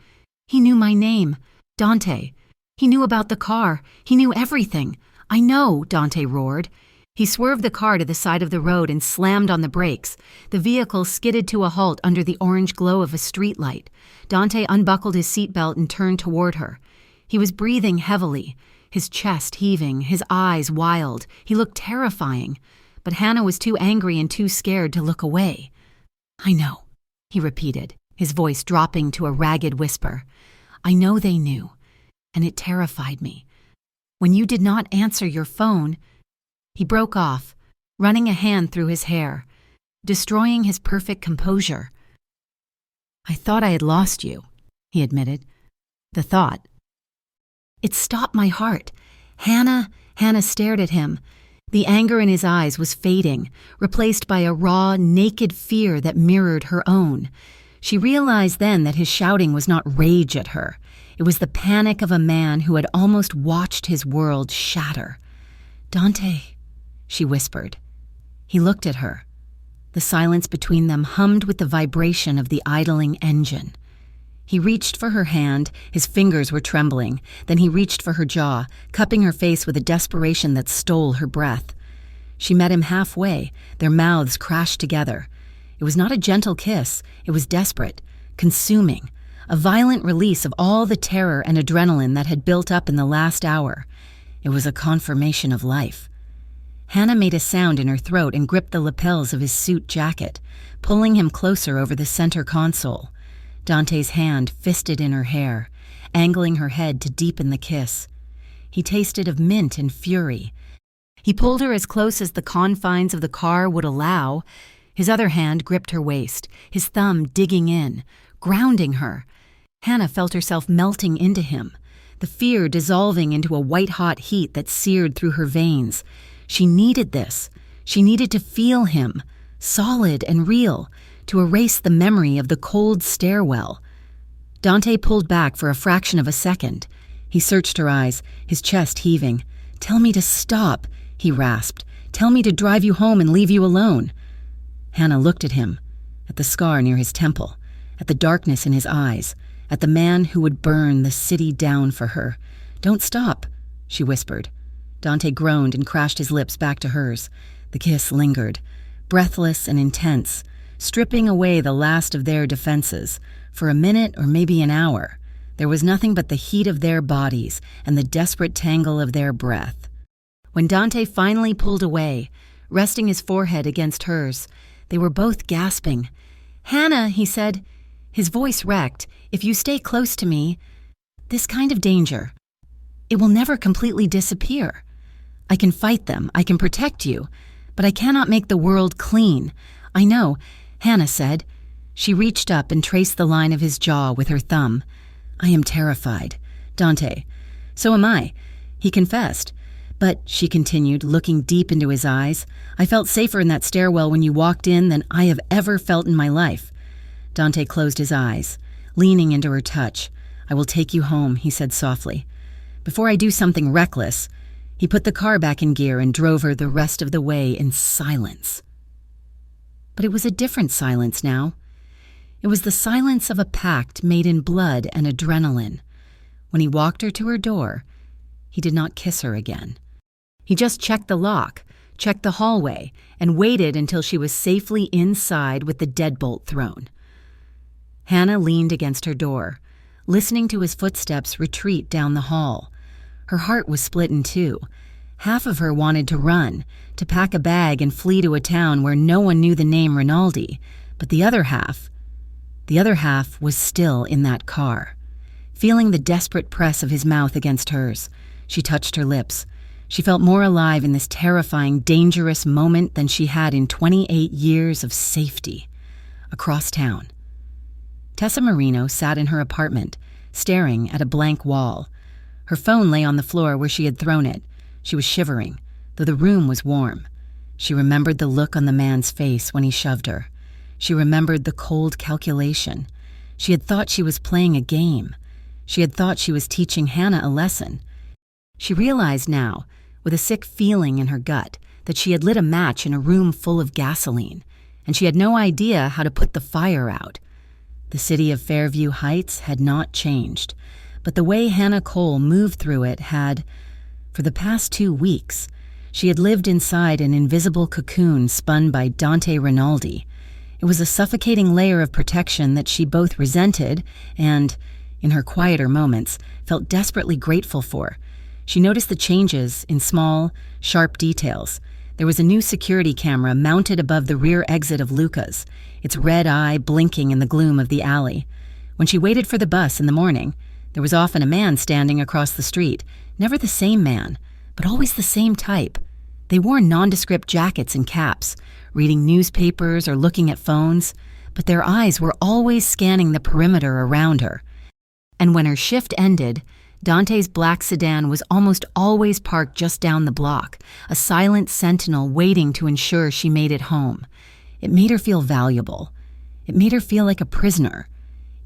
A: he knew my name, Dante. He knew about the car. He knew everything. I know," Dante roared. He swerved the car to the side of the road and slammed on the brakes. The vehicle skidded to a halt under the orange glow of a streetlight. Dante unbuckled his seatbelt and turned toward her. He was breathing heavily, his chest heaving, his eyes wild. He looked terrifying, but Hannah was too angry and too scared to look away. "I know," he repeated, his voice dropping to a ragged whisper. "I know they knew, and it terrified me. When you did not answer your phone—" He broke off, running a hand through his hair, destroying his perfect composure. "I thought I had lost you," he admitted. "The thought. It stopped my heart." Hannah stared at him. The anger in his eyes was fading, replaced by a raw, naked fear that mirrored her own. She realized then that his shouting was not rage at her. It was the panic of a man who had almost watched his world shatter. "Dante," she whispered. He looked at her. The silence between them hummed with the vibration of the idling engine. He reached for her hand, his fingers were trembling. Then he reached for her jaw, cupping her face with a desperation that stole her breath. She met him halfway, their mouths crashed together. It was not a gentle kiss, it was desperate, consuming, a violent release of all the terror and adrenaline that had built up in the last hour. It was a confirmation of life. Hannah made a sound in her throat and gripped the lapels of his suit jacket, pulling him closer over the center console. Dante's hand fisted in her hair, angling her head to deepen the kiss. He tasted of mint and fury. He pulled her as close as the confines of the car would allow. His other hand gripped her waist, his thumb digging in, grounding her. Hannah felt herself melting into him, the fear dissolving into a white-hot heat that seared through her veins. She needed this. She needed to feel him, solid and real, to erase the memory of the cold stairwell. Dante pulled back for a fraction of a second. He searched her eyes, his chest heaving. "Tell me to stop," he rasped. "Tell me to drive you home and leave you alone." Hannah looked at him, at the scar near his temple, at the darkness in his eyes, at the man who would burn the city down for her. "Don't stop," she whispered. Dante groaned and crashed his lips back to hers. The kiss lingered, breathless and intense, stripping away the last of their defenses. For a minute or maybe an hour, there was nothing but the heat of their bodies and the desperate tangle of their breath. When Dante finally pulled away, resting his forehead against hers, they were both gasping. "Hannah," he said, his voice wrecked, "if you stay close to me, this kind of danger, it will never completely disappear. I can fight them, I can protect you, but I cannot make the world clean. I know," Hannah said. She reached up and traced the line of his jaw with her thumb. "I am terrified, Dante. So am I," he confessed. "But," she continued, looking deep into his eyes, "I felt safer in that stairwell when you walked in than I have ever felt in my life." Dante closed his eyes, leaning into her touch. "I will take you home," he said softly. "Before I do something reckless." He put the car back in gear and drove her the rest of the way in silence. But it was a different silence now. It was the silence of a pact made in blood and adrenaline. When he walked her to her door, he did not kiss her again. He just checked the lock, checked the hallway, and waited until she was safely inside with the deadbolt thrown. Hannah leaned against her door, listening to his footsteps retreat down the hall. Her heart was split in two. Half of her wanted to run, to pack a bag and flee to a town where no one knew the name Rinaldi, but the other half was still in that car. Feeling the desperate press of his mouth against hers, she touched her lips. She felt more alive in this terrifying, dangerous moment than she had in 28 years of safety. Across town. Tessa Marino sat in her apartment, staring at a blank wall. Her phone lay on the floor where she had thrown it. She was shivering, though the room was warm. She remembered the look on the man's face when he shoved her. She remembered the cold calculation. She had thought she was playing a game. She had thought she was teaching Hannah a lesson. She realized now, with a sick feeling in her gut, that she had lit a match in a room full of gasoline, and she had no idea how to put the fire out. The city of Fairview Heights had not changed, but the way Hannah Cole moved through it had, for the past 2 weeks, she had lived inside an invisible cocoon spun by Dante Rinaldi. It was a suffocating layer of protection that she both resented and, in her quieter moments, felt desperately grateful for. She noticed the changes in small, sharp details. There was a new security camera mounted above the rear exit of Luca's, its red eye blinking in the gloom of the alley. When she waited for the bus in the morning, there was often a man standing across the street, never the same man, but always the same type. They wore nondescript jackets and caps, reading newspapers or looking at phones, but their eyes were always scanning the perimeter around her. And when her shift ended, Dante's black sedan was almost always parked just down the block, a silent sentinel waiting to ensure she made it home. It made her feel valuable. It made her feel like a prisoner.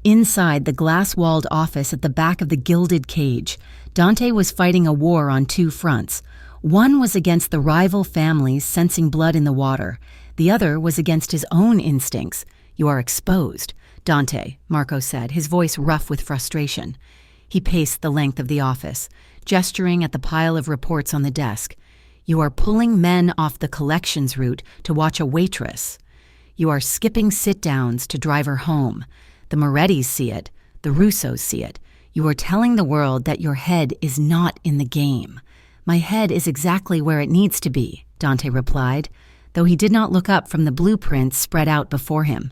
A: Inside the glass-walled office at the back of the gilded cage, Dante was fighting a war on 2 fronts. One was against the rival families sensing blood in the water. The other was against his own instincts. "You are exposed, Dante," Marco said, his voice rough with frustration. He paced the length of the office, gesturing at the pile of reports on the desk. "You are pulling men off the collections route to watch a waitress. You are skipping sit-downs to drive her home. The Morettis see it. The Russos see it. You are telling the world that your head is not in the game." "My head is exactly where it needs to be," Dante replied, though he did not look up from the blueprints spread out before him.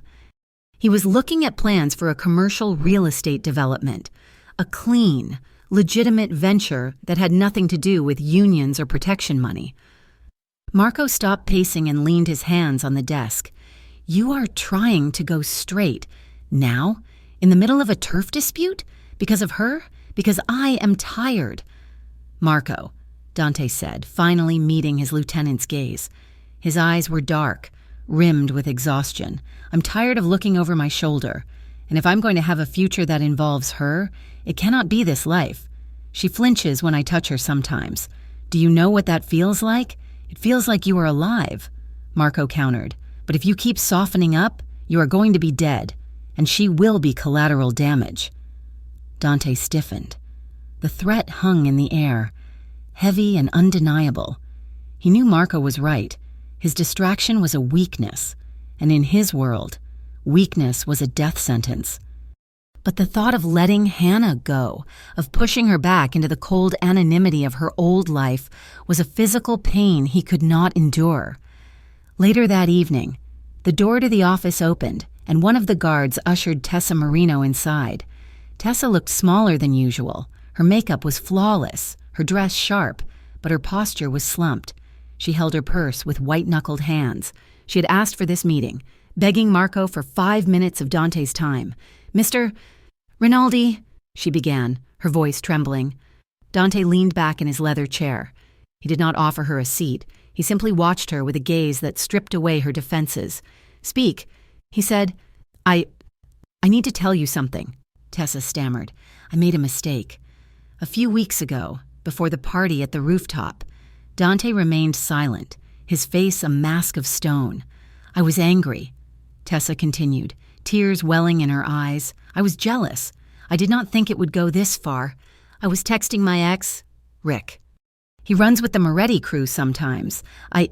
A: He was looking at plans for a commercial real estate development, a clean, legitimate venture that had nothing to do with unions or protection money. Marco stopped pacing and leaned his hands on the desk. "You are trying to go straight. Now? In the middle of a turf dispute? Because of her? Because I am tired." "Marco," Dante said, finally meeting his lieutenant's gaze. His eyes were dark, rimmed with exhaustion. "I'm tired of looking over my shoulder. And if I'm going to have a future that involves her, it cannot be this life. She flinches when I touch her sometimes. Do you know what that feels like? It feels like you are alive," Marco countered. "But if you keep softening up, you are going to be dead, and she will be collateral damage." Dante stiffened. The threat hung in the air, heavy and undeniable. He knew Marco was right. His distraction was a weakness, and in his world, weakness was a death sentence. But the thought of letting Hannah go, of pushing her back into the cold anonymity of her old life, was a physical pain he could not endure. Later that evening, the door to the office opened, and one of the guards ushered Tessa Marino inside. Tessa looked smaller than usual. Her makeup was flawless, her dress sharp, but her posture was slumped. She held her purse with white-knuckled hands. She had asked for this meeting, begging Marco for 5 minutes of Dante's time. "Mr. Rinaldi," she began, her voice trembling. Dante leaned back in his leather chair. He did not offer her a seat. He simply watched her with a gaze that stripped away her defenses. "Speak," he said. I need to tell you something," Tessa stammered. "I made a mistake. A few weeks ago, before the party at the rooftop." Dante remained silent, his face a mask of stone. "I was angry," Tessa continued, tears welling in her eyes. "I was jealous. I did not think it would go this far. I was texting my ex, Rick. He runs with the Moretti crew sometimes. I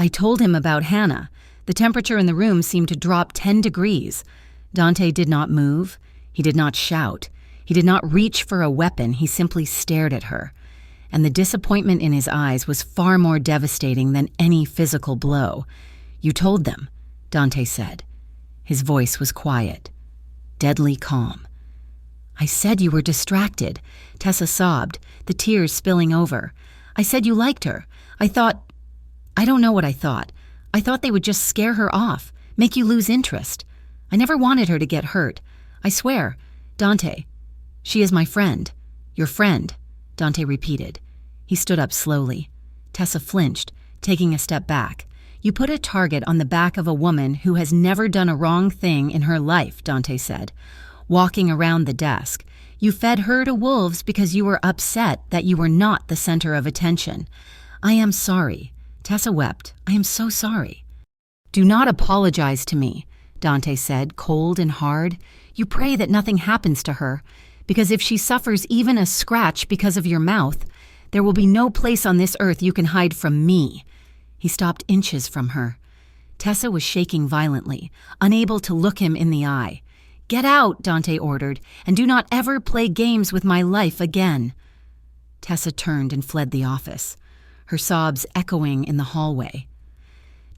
A: told him about Hannah. The temperature in the room seemed to drop 10 degrees. Dante did not move. He did not shout. He did not reach for a weapon. He simply stared at her. And the disappointment in his eyes was far more devastating than any physical blow. "You told them," Dante said. His voice was quiet, deadly calm. "I said you were distracted," Tessa sobbed, the tears spilling over. "I said you liked her. I don't know what I thought. I thought they would just scare her off, make you lose interest. I never wanted her to get hurt. I swear. Dante, she is my friend. Your friend," Dante repeated. He stood up slowly. Tessa flinched, taking a step back. "You put a target on the back of a woman who has never done a wrong thing in her life," Dante said, walking around the desk. "You fed her to wolves because you were upset that you were not the center of attention. I am sorry." Tessa wept. "I am so sorry." "Do not apologize to me," Dante said, cold and hard. "You pray that nothing happens to her, because if she suffers even a scratch because of your mouth, there will be no place on this earth you can hide from me." He stopped inches from her. Tessa was shaking violently, unable to look him in the eye. "Get out," Dante ordered, "and do not ever play games with my life again." Tessa turned and fled the office, her sobs echoing in the hallway.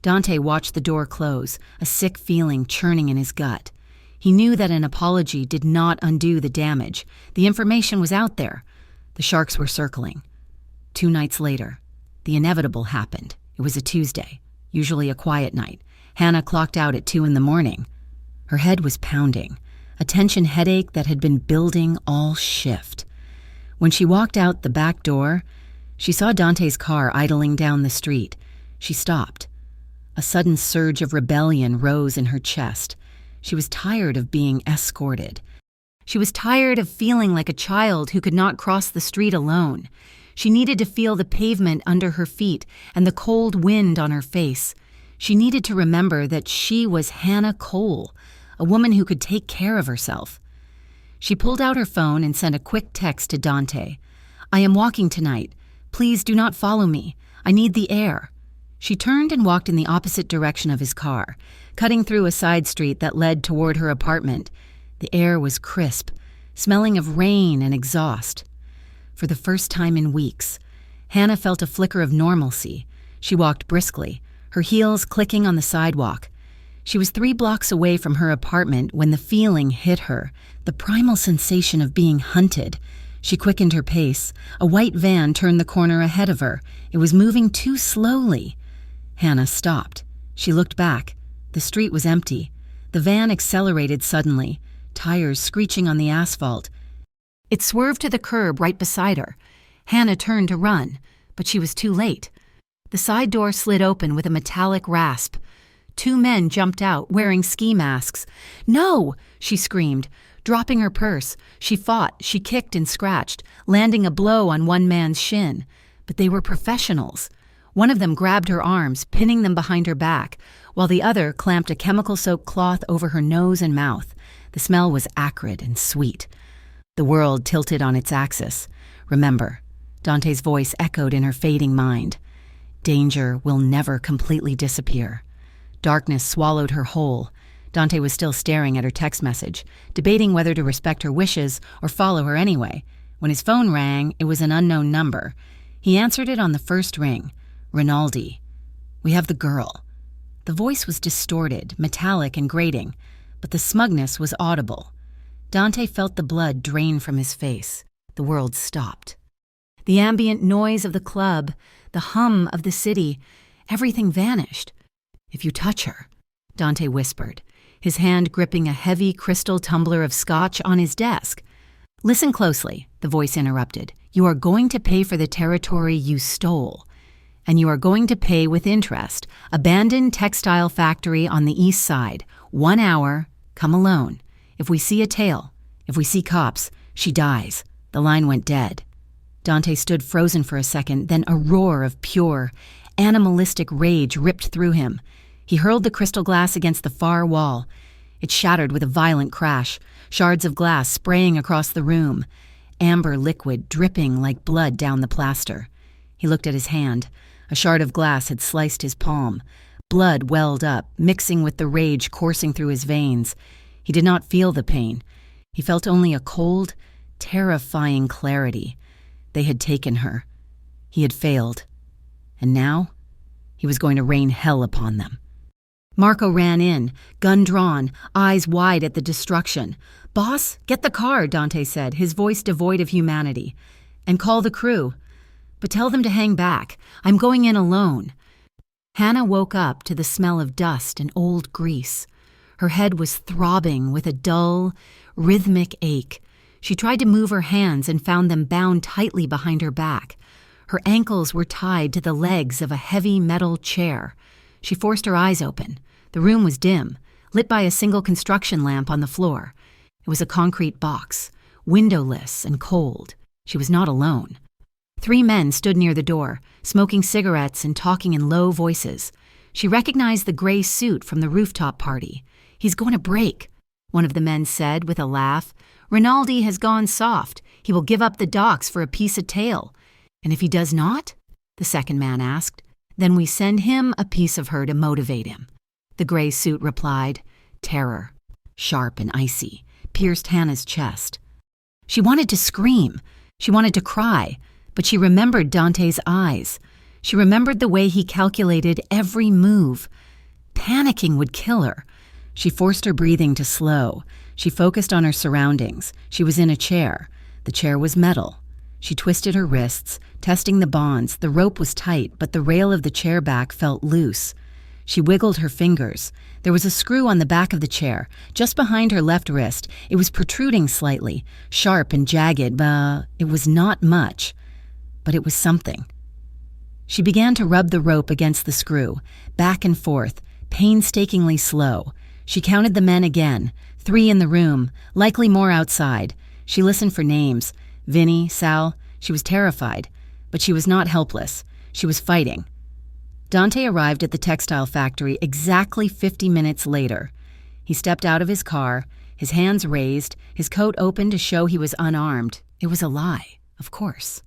A: Dante watched the door close, a sick feeling churning in his gut. He knew that an apology did not undo the damage. The information was out there. The sharks were circling. 2 nights later, the inevitable happened. It was a Tuesday, usually a quiet night. Hannah clocked out at 2 a.m. Her head was pounding, a tension headache that had been building all shift. When she walked out the back door, she saw Dante's car idling down the street. She stopped. A sudden surge of rebellion rose in her chest. She was tired of being escorted. She was tired of feeling like a child who could not cross the street alone. She needed to feel the pavement under her feet and the cold wind on her face. She needed to remember that she was Hannah Cole, a woman who could take care of herself. She pulled out her phone and sent a quick text to Dante. "I am walking tonight. Please do not follow me. I need the air." She turned and walked in the opposite direction of his car, cutting through a side street that led toward her apartment. The air was crisp, smelling of rain and exhaust. For the first time in weeks, Hannah felt a flicker of normalcy. She walked briskly, her heels clicking on the sidewalk. She was 3 blocks away from her apartment when the feeling hit her, the primal sensation of being hunted. She quickened her pace. A white van turned the corner ahead of her. It was moving too slowly. Hannah stopped. She looked back. The street was empty. The van accelerated suddenly, tires screeching on the asphalt. It swerved to the curb right beside her. Hannah turned to run, but she was too late. The side door slid open with a metallic rasp. 2 men jumped out, wearing ski masks. "No!" she screamed. Dropping her purse, she fought, she kicked and scratched, landing a blow on one man's shin. But they were professionals. One of them grabbed her arms, pinning them behind her back, while the other clamped a chemical-soaked cloth over her nose and mouth. The smell was acrid and sweet. The world tilted on its axis. "Remember," Dante's voice echoed in her fading mind. "Danger will never completely disappear." Darkness swallowed her whole. Dante was still staring at her text message, debating whether to respect her wishes or follow her anyway. When his phone rang, it was an unknown number. He answered it on the first ring. "Rinaldi. We have the girl." The voice was distorted, metallic and grating, but the smugness was audible. Dante felt the blood drain from his face. The world stopped. The ambient noise of the club, the hum of the city, everything vanished. "If you touch her," Dante whispered, his hand gripping a heavy crystal tumbler of scotch on his desk. "Listen closely," the voice interrupted. "You are going to pay for the territory you stole. And you are going to pay with interest. Abandoned textile factory on the east side. 1 hour. Come alone. If we see a tail, If we see cops, she dies. The line went dead. Dante stood frozen for a second, then a roar of pure, animalistic rage ripped through him. He hurled the crystal glass against the far wall. It shattered with a violent crash, shards of glass spraying across the room, amber liquid dripping like blood down the plaster. He looked at his hand. A shard of glass had sliced his palm. Blood welled up, mixing with the rage coursing through his veins. He did not feel the pain. He felt only a cold, terrifying clarity. They had taken her. He had failed. And now, he was going to rain hell upon them. Marco ran in, gun drawn, eyes wide at the destruction. "Boss, get the car," Dante said, his voice devoid of humanity. "And call the crew. But tell them to hang back. I'm going in alone." Hannah woke up to the smell of dust and old grease. Her head was throbbing with a dull, rhythmic ache. She tried to move her hands and found them bound tightly behind her back. Her ankles were tied to the legs of a heavy metal chair. She forced her eyes open. The room was dim, lit by a single construction lamp on the floor. It was a concrete box, windowless and cold. She was not alone. 3 men stood near the door, smoking cigarettes and talking in low voices. She recognized the gray suit from the rooftop party. "He's going to break," one of the men said with a laugh. "Rinaldi has gone soft. He will give up the docks for a piece of tail." "And if he does not?" the second man asked. "Then we send him a piece of her to motivate him." The gray suit replied. Terror, sharp and icy, pierced Hannah's chest. She wanted to scream. She wanted to cry. But she remembered Dante's eyes. She remembered the way he calculated every move. Panicking would kill her. She forced her breathing to slow. She focused on her surroundings. She was in a chair. The chair was metal. She twisted her wrists, testing the bonds. The rope was tight, but the rail of the chair back felt loose. She wiggled her fingers. There was a screw on the back of the chair, just behind her left wrist. It was protruding slightly, sharp and jagged, but it was not much. But it was something. She began to rub the rope against the screw, back and forth, painstakingly slow. She counted the men again, 3 in the room, likely more outside. She listened for names. Vinny, Sal. She was terrified, but she was not helpless. She was fighting. Dante arrived at the textile factory exactly 50 minutes later. He stepped out of his car, his hands raised, his coat open to show he was unarmed. It was a lie, of course.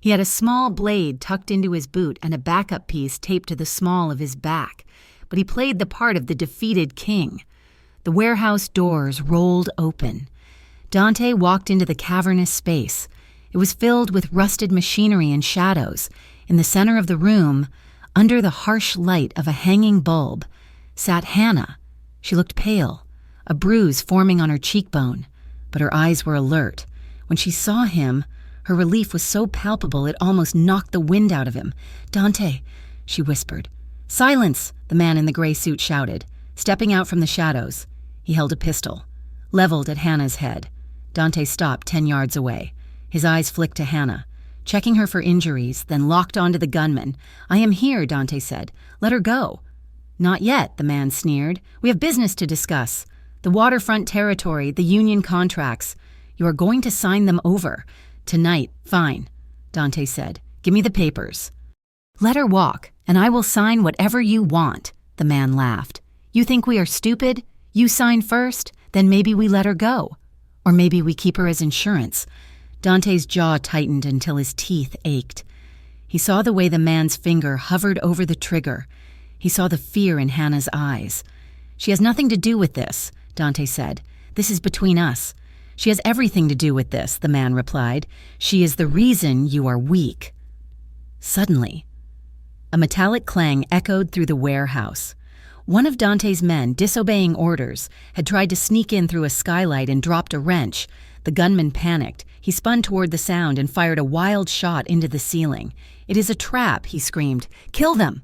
A: He had a small blade tucked into his boot and a backup piece taped to the small of his back, but he played the part of the defeated king. The warehouse doors rolled open. Dante walked into the cavernous space. It was filled with rusted machinery and shadows. In the center of the room, under the harsh light of a hanging bulb, sat Hannah. She looked pale, a bruise forming on her cheekbone, but her eyes were alert. When she saw him, her relief was so palpable it almost knocked the wind out of him. "Dante," she whispered. "Silence," the man in the gray suit shouted, stepping out from the shadows. He held a pistol, leveled at Hannah's head. Dante stopped 10 yards away. His eyes flicked to Hannah, checking her for injuries, then locked onto the gunman. "I am here," Dante said. "Let her go." "Not yet," the man sneered. "We have business to discuss. The waterfront territory, the union contracts. You are going to sign them over. Tonight." "Fine," Dante said. "Give me the papers." "Let her walk, and I will sign whatever you want," the man laughed. "You think we are stupid? You sign first, then maybe we let her go. Or maybe we keep her as insurance." Dante's jaw tightened until his teeth ached. He saw the way the man's finger hovered over the trigger. He saw the fear in Hannah's eyes. "She has nothing to do with this," Dante said. "This is between us." "She has everything to do with this," the man replied. "She is the reason you are weak." Suddenly, a metallic clang echoed through the warehouse. One of Dante's men, disobeying orders, had tried to sneak in through a skylight and dropped a wrench. The gunman panicked. He spun toward the sound and fired a wild shot into the ceiling. "It is a trap," he screamed. "Kill them!"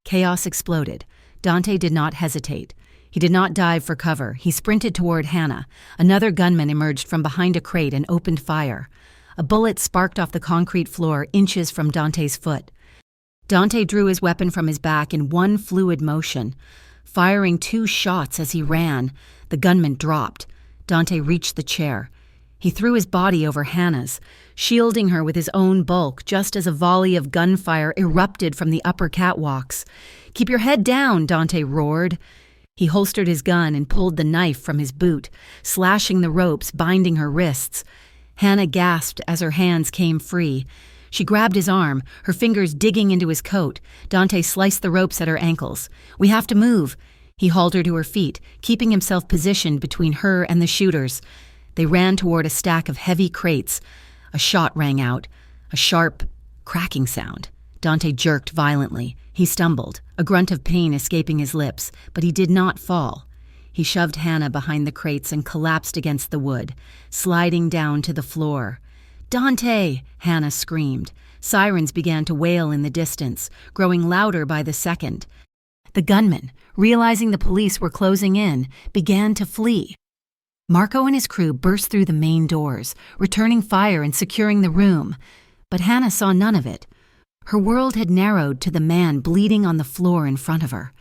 A: Chaos exploded. Dante did not hesitate. He did not dive for cover. He sprinted toward Hannah. Another gunman emerged from behind a crate and opened fire. A bullet sparked off the concrete floor inches from Dante's foot. Dante drew his weapon from his back in one fluid motion, firing 2 shots as he ran. The gunman dropped. Dante reached the chair. He threw his body over Hannah's, shielding her with his own bulk just as a volley of gunfire erupted from the upper catwalks. "Keep your head down," Dante roared. He holstered his gun and pulled the knife from his boot, slashing the ropes binding her wrists. Hannah gasped as her hands came free. She grabbed his arm, her fingers digging into his coat. Dante sliced the ropes at her ankles. "We have to move." He hauled her to her feet, keeping himself positioned between her and the shooters. They ran toward a stack of heavy crates. A shot rang out, a sharp, cracking sound. Dante jerked violently. He stumbled, a grunt of pain escaping his lips, but he did not fall. He shoved Hannah behind the crates and collapsed against the wood, sliding down to the floor. "Dante!" Hannah screamed. Sirens began to wail in the distance, growing louder by the second. The gunmen, realizing the police were closing in, began to flee. Marco and his crew burst through the main doors, returning fire and securing the room. But Hannah saw none of it. Her world had narrowed to the man bleeding on the floor in front of her.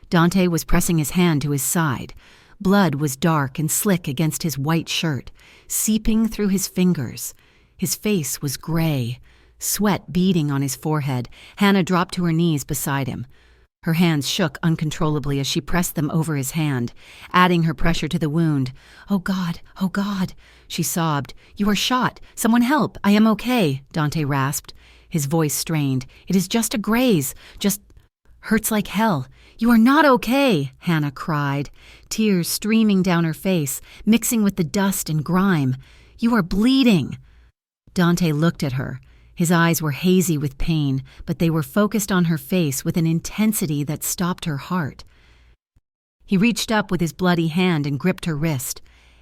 A: Dante was pressing his hand to his side. Blood was dark and slick against his white shirt, seeping through his fingers. His face was gray, sweat beading on his forehead. Hannah dropped to her knees beside him. Her hands shook uncontrollably as she pressed them over his hand, adding her pressure to the wound. Oh, God, she sobbed. "You are shot. Someone help. I am okay," Dante rasped. His voice strained. "It is just a graze. Just hurts like hell." "You are not okay," Hannah cried, tears streaming down her face, mixing with the dust and grime. "You are bleeding." Dante looked at her. His eyes were hazy with pain, but they were focused on her face with an intensity that stopped her heart. He reached up with his bloody hand and gripped her wrist.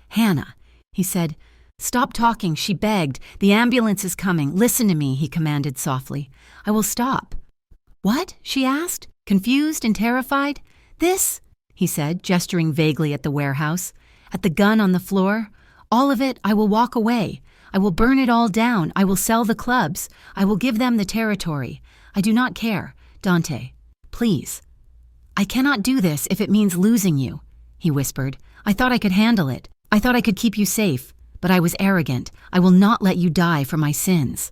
A: "Hannah," he said. "Stop talking," she begged. "The ambulance is coming. Listen to me," he commanded softly. "I will stop." "What?" she asked, confused and terrified. "This," he said, gesturing vaguely at the warehouse. "At the gun on the floor. All of it. I will walk away. I will burn it all down. I will sell the clubs. I will give them the territory. I do not care. Dante, please." "I cannot do this if it means losing you," he whispered. "I thought I could handle it. I thought I could keep you safe. But I was arrogant. I will not let you die for my sins."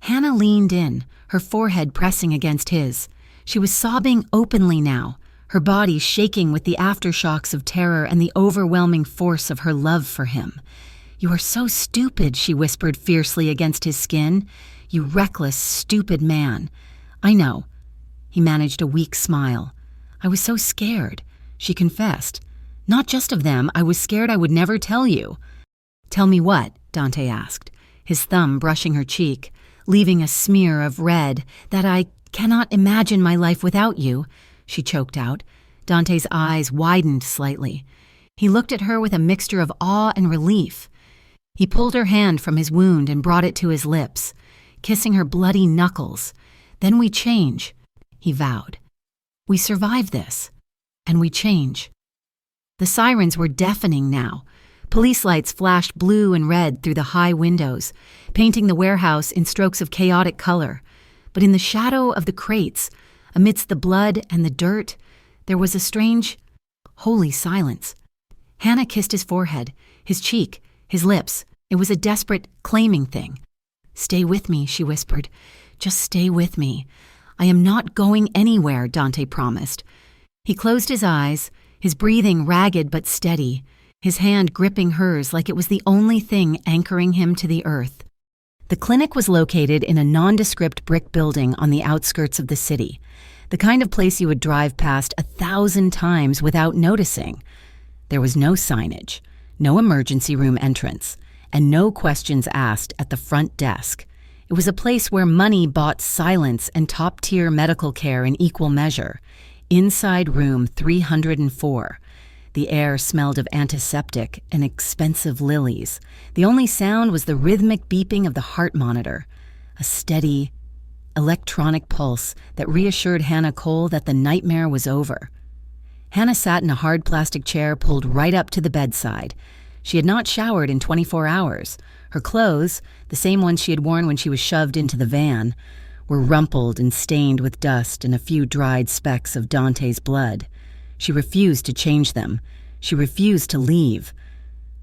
A: Hannah leaned in, her forehead pressing against his. She was sobbing openly now, her body shaking with the aftershocks of terror and the overwhelming force of her love for him. "You are so stupid," she whispered fiercely against his skin. "You reckless, stupid man." "I know." He managed a weak smile. "I was so scared," she confessed. "Not just of them. I was scared I would never tell you." "Tell me what?" Dante asked, his thumb brushing her cheek, leaving a smear of red. "That I cannot imagine my life without you," she choked out. Dante's eyes widened slightly. He looked at her with a mixture of awe and relief. He pulled her hand from his wound and brought it to his lips, kissing her bloody knuckles. "Then we change," he vowed. "We survive this, and we change." The sirens were deafening now. Police lights flashed blue and red through the high windows, painting the warehouse in strokes of chaotic color. But in the shadow of the crates, amidst the blood and the dirt, there was a strange, holy silence. Hannah kissed his forehead, his cheek, his lips. It was a desperate, claiming thing. "Stay with me," she whispered. "Just stay with me." "I am not going anywhere," Dante promised. He closed his eyes, his breathing ragged but steady, his hand gripping hers like it was the only thing anchoring him to the earth. The clinic was located in a nondescript brick building on the outskirts of the city, the kind of place you would drive past 1,000 times without noticing. There was no signage, no emergency room entrance, and no questions asked at the front desk. It was a place where money bought silence and top-tier medical care in equal measure. Inside room 304. The air smelled of antiseptic and expensive lilies. The only sound was the rhythmic beeping of the heart monitor, a steady, electronic pulse that reassured Hannah Cole that the nightmare was over. Hannah sat in a hard plastic chair pulled right up to the bedside. She had not showered in 24 hours. Her clothes, the same ones she had worn when she was shoved into the van, were rumpled and stained with dust and a few dried specks of Dante's blood. She refused to change them. She refused to leave.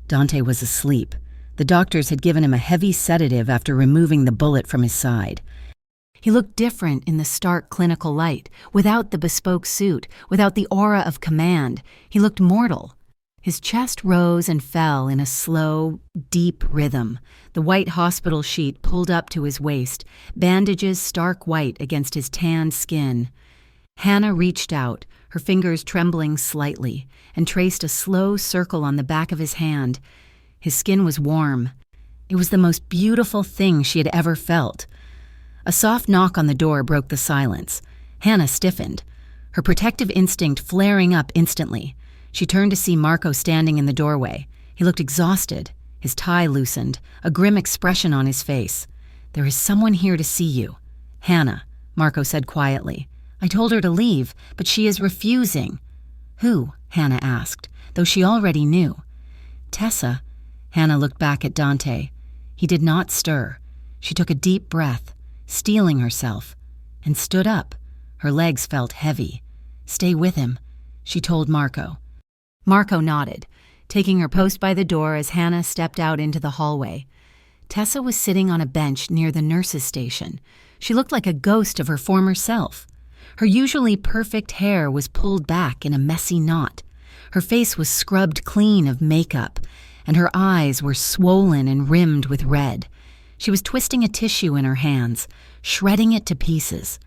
A: Dante was asleep. The doctors had given him a heavy sedative after removing the bullet from his side. He looked different in the stark clinical light, without the bespoke suit, without the aura of command. He looked mortal. His chest rose and fell in a slow, deep rhythm, the white hospital sheet pulled up to his waist, bandages stark white against his tanned skin. Hannah reached out, her fingers trembling slightly, and traced a slow circle on the back of his hand. His skin was warm. It was the most beautiful thing she had ever felt. A soft knock on the door broke the silence. Hannah stiffened, her protective instinct flaring up instantly. She turned to see Marco standing in the doorway. He looked exhausted, his tie loosened, a grim expression on his face. "There is someone here to see you." "Hannah," Marco said quietly. "I told her to leave, but she is refusing." "Who?" Hannah asked, though she already knew. "Tessa." Hannah looked back at Dante. He did not stir. She took a deep breath, steeling herself, and stood up. Her legs felt heavy. "Stay with him," she told Marco. Marco nodded, taking her post by the door as Hannah stepped out into the hallway. Tessa was sitting on a bench near the nurse's station. She looked like a ghost of her former self. Her usually perfect hair was pulled back in a messy knot. Her face was scrubbed clean of makeup, and her eyes were swollen and rimmed with red. She was twisting a tissue in her hands, shredding it to pieces.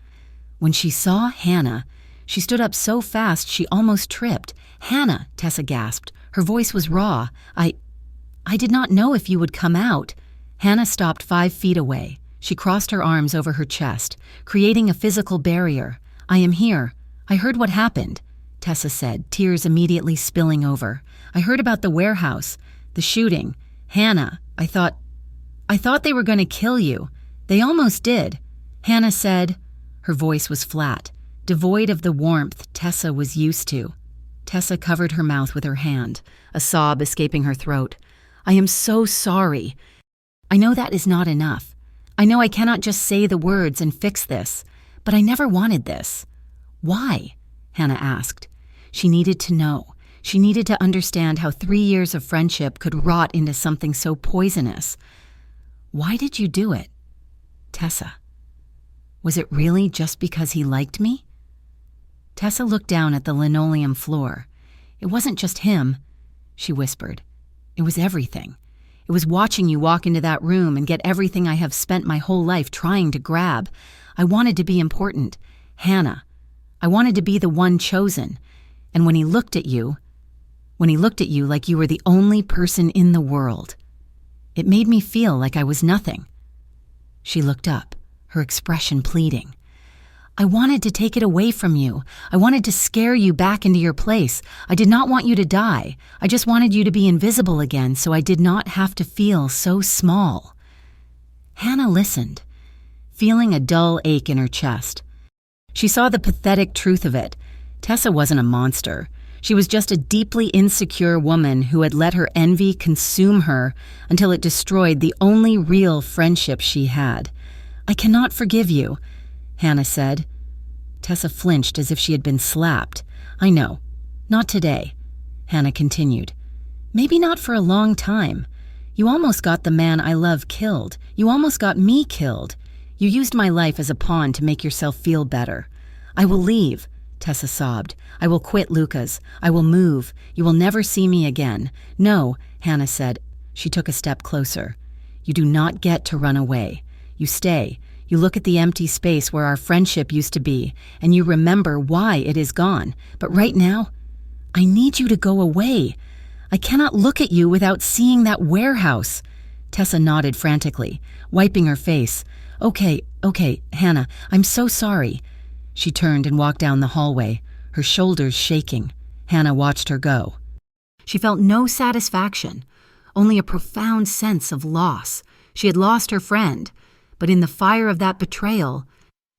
A: When she saw Hannah, she stood up so fast she almost tripped. "Hannah," Tessa gasped. Her voice was raw. I did not know if you would come out." Hannah stopped 5 feet away. She crossed her arms over her chest, creating a physical barrier. "I am here. I heard what happened," Tessa said, tears immediately spilling over. "I heard about the warehouse, the shooting. Hannah, I thought they were going to kill you. They almost did." Hannah said. Her voice was flat, devoid of the warmth Tessa was used to. Tessa covered her mouth with her hand, a sob escaping her throat. "I am so sorry. I know that is not enough. I know I cannot just say the words and fix this, but I never wanted this." "Why?" Hannah asked. She needed to know. She needed to understand how 3 years of friendship could rot into something so poisonous. "Why did you do it?" "Tessa, was it really just because he liked me?" Tessa looked down at the linoleum floor. "It wasn't just him," she whispered. "It was everything. It was watching you walk into that room and get everything I have spent my whole life trying to grab. I wanted to be important. Hannah. I wanted to be the one chosen. And when he looked at you like you were the only person in the world, it made me feel like I was nothing." She looked up, her expression pleading. "I wanted to take it away from you. I wanted to scare you back into your place. I did not want you to die. I just wanted you to be invisible again so I did not have to feel so small." Hannah listened, feeling a dull ache in her chest. She saw the pathetic truth of it. Tessa wasn't a monster. She was just a deeply insecure woman who had let her envy consume her until it destroyed the only real friendship she had. "I cannot forgive you," Hannah said. Tessa flinched as if she had been slapped. "I know. Not today," Hannah continued. "Maybe not for a long time. You almost got the man I love killed. You almost got me killed. You used my life as a pawn to make yourself feel better. I will leave," Tessa sobbed. "I will quit Luca's. I will move. You will never see me again." "No," Hannah said. She took a step closer. "You do not get to run away. You stay. You look at the empty space where our friendship used to be, and you remember why it is gone. But right now, I need you to go away. I cannot look at you without seeing that warehouse." Tessa nodded frantically, wiping her face. Okay, Hannah, I'm so sorry." She turned and walked down the hallway, her shoulders shaking. Hannah watched her go. She felt no satisfaction, only a profound sense of loss. She had lost her friend, but in the fire of that betrayal,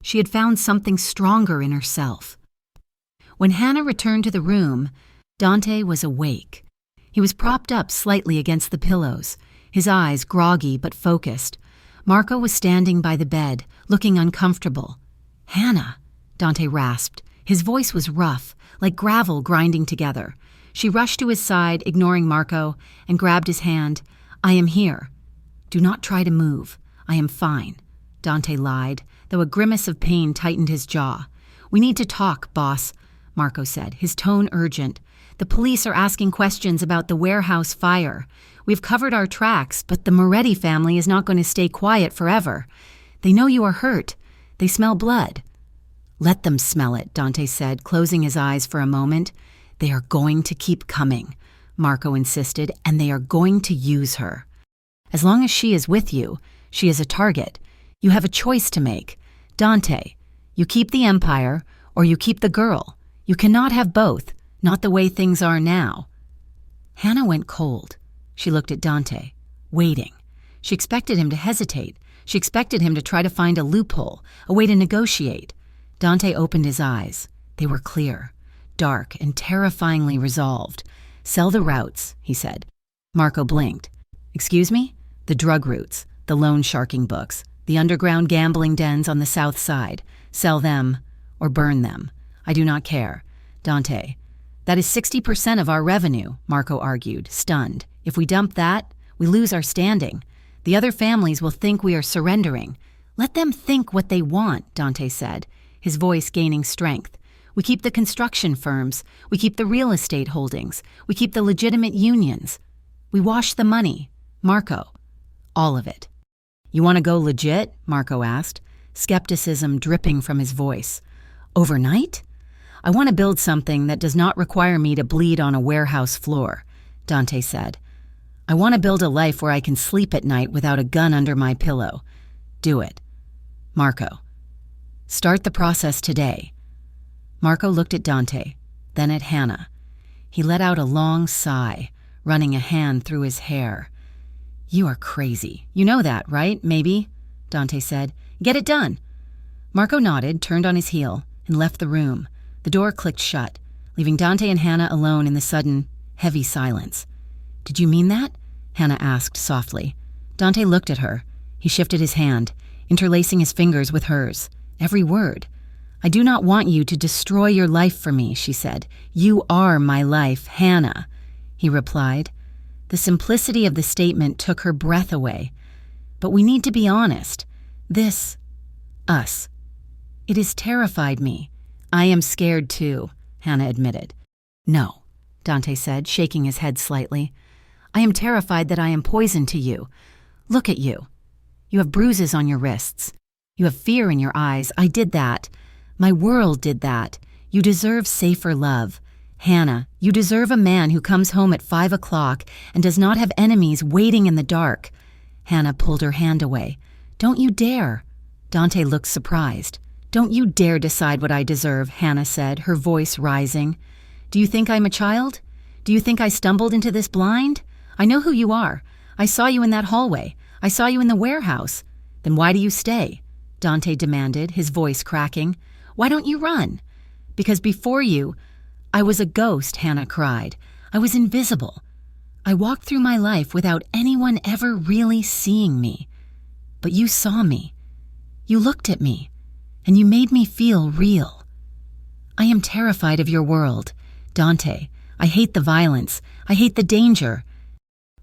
A: she had found something stronger in herself. When Hannah returned to the room, Dante was awake. He was propped up slightly against the pillows, his eyes groggy but focused. Marco was standing by the bed, looking uncomfortable. "Hannah," Dante rasped. His voice was rough, like gravel grinding together. She rushed to his side, ignoring Marco, and grabbed his hand. "I am here. Do not try to move. I am fine," Dante lied, though a grimace of pain tightened his jaw. "We need to talk, boss," Marco said, his tone urgent. "The police are asking questions about the warehouse fire. We've covered our tracks, but the Moretti family is not going to stay quiet forever. They know you are hurt. They smell blood." "Let them smell it," Dante said, closing his eyes for a moment. "They are going to keep coming," Marco insisted, "and they are going to use her. As long as she is with you, she is a target. You have a choice to make. Dante, you keep the empire or you keep the girl. You cannot have both, not the way things are now." Hannah went cold. She looked at Dante, waiting. She expected him to hesitate. She expected him to try to find a loophole, a way to negotiate. Dante opened his eyes. They were clear, dark, and terrifyingly resolved. "Sell the routes," he said. Marco blinked. "Excuse me?" "The drug routes, the loan sharking books, the underground gambling dens on the south side. Sell them or burn them. I do not care." "Dante, that is 60% of our revenue," Marco argued, stunned. "If we dump that, we lose our standing. The other families will think we are surrendering." "Let them think what they want," Dante said, his voice gaining strength. "We keep the construction firms. We keep the real estate holdings. We keep the legitimate unions. We wash the money. Marco, all of it." "You want to go legit?" Marco asked, skepticism dripping from his voice. "Overnight? I want to build something that does not require me to bleed on a warehouse floor," Dante said. "I want to build a life where I can sleep at night without a gun under my pillow. Do it. Marco, start the process today." Marco looked at Dante, then at Hannah. He let out a long sigh, running a hand through his hair. "You are crazy. You know that, right? Maybe?" Dante said. "Get it done." Marco nodded, turned on his heel, and left the room. The door clicked shut, leaving Dante and Hannah alone in the sudden, heavy silence. "Did you mean that?" Hannah asked softly. Dante looked at her. He shifted his hand, interlacing his fingers with hers. Every word. "I do not want you to destroy your life for me," she said. "You are my life, Hannah," he replied. The simplicity of the statement took her breath away. "But we need to be honest. Us. It has terrified me." "I am scared too," Hannah admitted. "No," Dante said, shaking his head slightly. "I am terrified that I am poison to you. Look at you. You have bruises on your wrists. You have fear in your eyes. I did that. My world did that. You deserve safer love. Hannah, you deserve a man who comes home at 5 o'clock and does not have enemies waiting in the dark." Hannah pulled her hand away. "Don't you dare." Dante looked surprised. "Don't you dare decide what I deserve," Hannah said, her voice rising. "Do you think I'm a child? Do you think I stumbled into this blind? I know who you are. I saw you in that hallway. I saw you in the warehouse. Then why do you stay?" Dante demanded, his voice cracking. "Why don't you run?" "Because before you, I was a ghost," Hannah cried. "I was invisible. I walked through my life without anyone ever really seeing me. But you saw me. You looked at me. And you made me feel real. I am terrified of your world. Dante, I hate the violence. I hate the danger.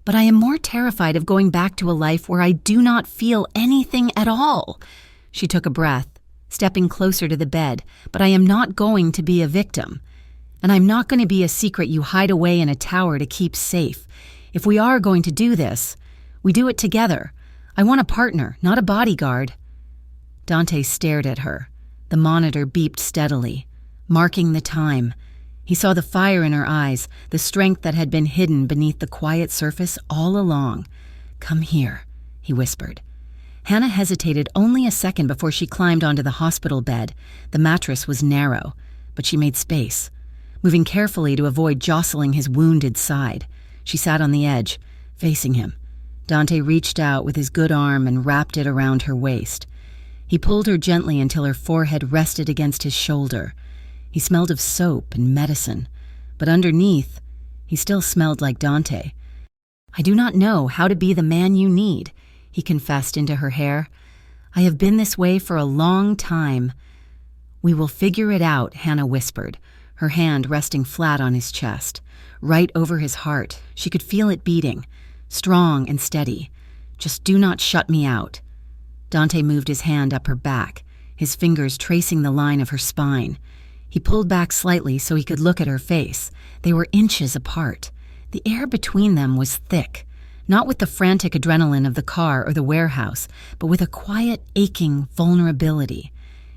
A: But I am more terrified of going back to a life where I do not feel anything at all." She took a breath, stepping closer to the bed. "But I am not going to be a victim. And I'm not going to be a secret you hide away in a tower to keep safe. If we are going to do this, we do it together. I want a partner, not a bodyguard." Dante stared at her. The monitor beeped steadily, marking the time. He saw the fire in her eyes, the strength that had been hidden beneath the quiet surface all along. "Come here," he whispered. Hannah hesitated only a second before she climbed onto the hospital bed. The mattress was narrow, but she made space. Moving carefully to avoid jostling his wounded side, she sat on the edge, facing him. Dante reached out with his good arm and wrapped it around her waist. He pulled her gently until her forehead rested against his shoulder. He smelled of soap and medicine, but underneath, he still smelled like Dante. "I do not know how to be the man you need," he confessed into her hair. "I have been this way for a long time." "We will figure it out," Hannah whispered, her hand resting flat on his chest. Right over his heart, she could feel it beating, strong and steady. "Just do not shut me out." Dante moved his hand up her back, his fingers tracing the line of her spine. He pulled back slightly so he could look at her face. They were inches apart. The air between them was thick, not with the frantic adrenaline of the car or the warehouse, but with a quiet, aching vulnerability.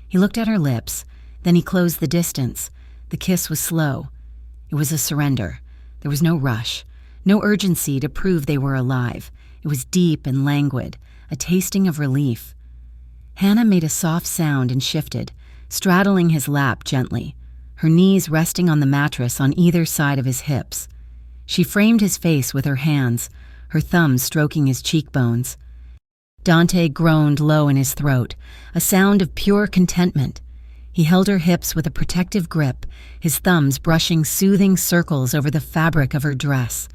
A: He looked at her lips, then he closed the distance. The kiss was slow. It was a surrender. There was no rush, no urgency to prove they were alive. It was deep and languid, a tasting of relief. Hannah made a soft sound and shifted, straddling his lap gently, her knees resting on the mattress on either side of his hips. She framed his face with her hands, her thumbs stroking his cheekbones. Dante groaned low in his throat, a sound of pure contentment. He held her hips with a protective grip, his thumbs brushing soothing circles over the fabric of her dress.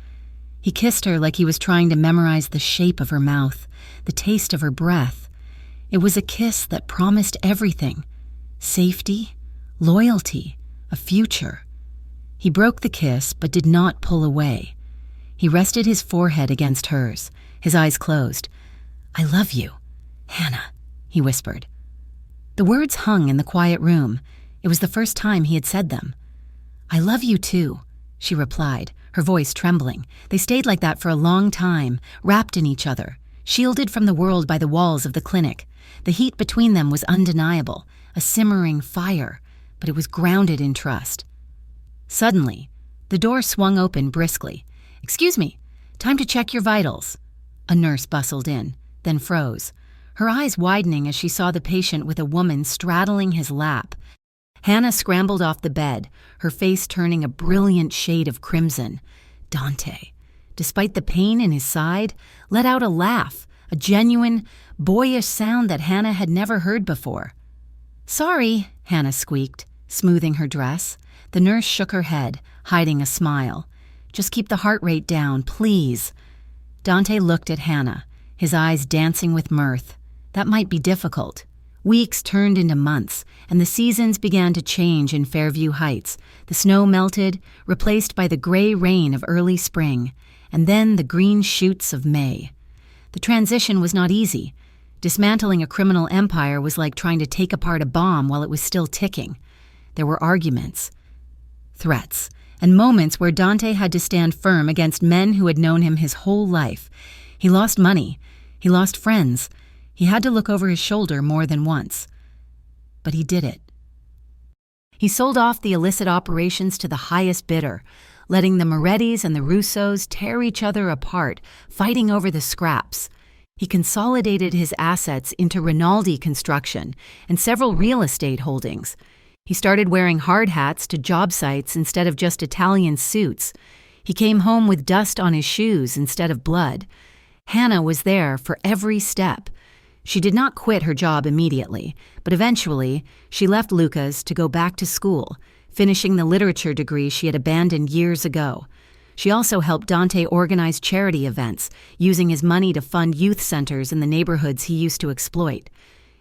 A: He kissed her like he was trying to memorize the shape of her mouth, the taste of her breath. It was a kiss that promised everything: safety, loyalty, a future. He broke the kiss but did not pull away. He rested his forehead against hers, his eyes closed. "I love you, Hannah," he whispered. The words hung in the quiet room. It was the first time he had said them. "I love you too," she replied, her voice trembling. They stayed like that for a long time, wrapped in each other, shielded from the world by the walls of the clinic. The heat between them was undeniable, a simmering fire, but it was grounded in trust. Suddenly, the door swung open briskly. "Excuse me, time to check your vitals." A nurse bustled in, then froze, her eyes widening as she saw the patient with a woman straddling his lap. Hannah scrambled off the bed, her face turning a brilliant shade of crimson. Dante, despite the pain in his side, let out a laugh, a genuine, boyish sound that Hannah had never heard before. "Sorry," Hannah squeaked, smoothing her dress. The nurse shook her head, hiding a smile. "Just keep the heart rate down, please." Dante looked at Hannah, his eyes dancing with mirth. That might be difficult. Weeks turned into months, and the seasons began to change in Fairview Heights. The snow melted, replaced by the gray rain of early spring, and then the green shoots of May. The transition was not easy. Dismantling a criminal empire was like trying to take apart a bomb while it was still ticking. There were arguments, threats, and moments where Dante had to stand firm against men who had known him his whole life. He lost money. He lost friends. He had to look over his shoulder more than once. But he did it. He sold off the illicit operations to the highest bidder, letting the Morettis and the Russos tear each other apart, fighting over the scraps. He consolidated his assets into Rinaldi Construction and several real estate holdings. He started wearing hard hats to job sites instead of just Italian suits. He came home with dust on his shoes instead of blood. Hannah was there for every step. She did not quit her job immediately, but eventually she left Luca's to go back to school, finishing the literature degree she had abandoned years ago. She also helped Dante organize charity events, using his money to fund youth centers in the neighborhoods he used to exploit.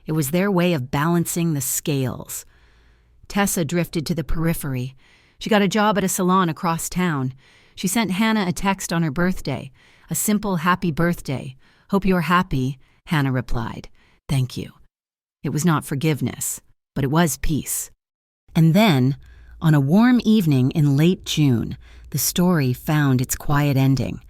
A: It was their way of balancing the scales. Tessa drifted to the periphery. She got a job at a salon across town. She sent Hannah a text on her birthday, a simple happy birthday. "Hope you're happy," Hannah replied. "Thank you." It was not forgiveness, but it was peace. And then, on a warm evening in late June, the story found its quiet ending.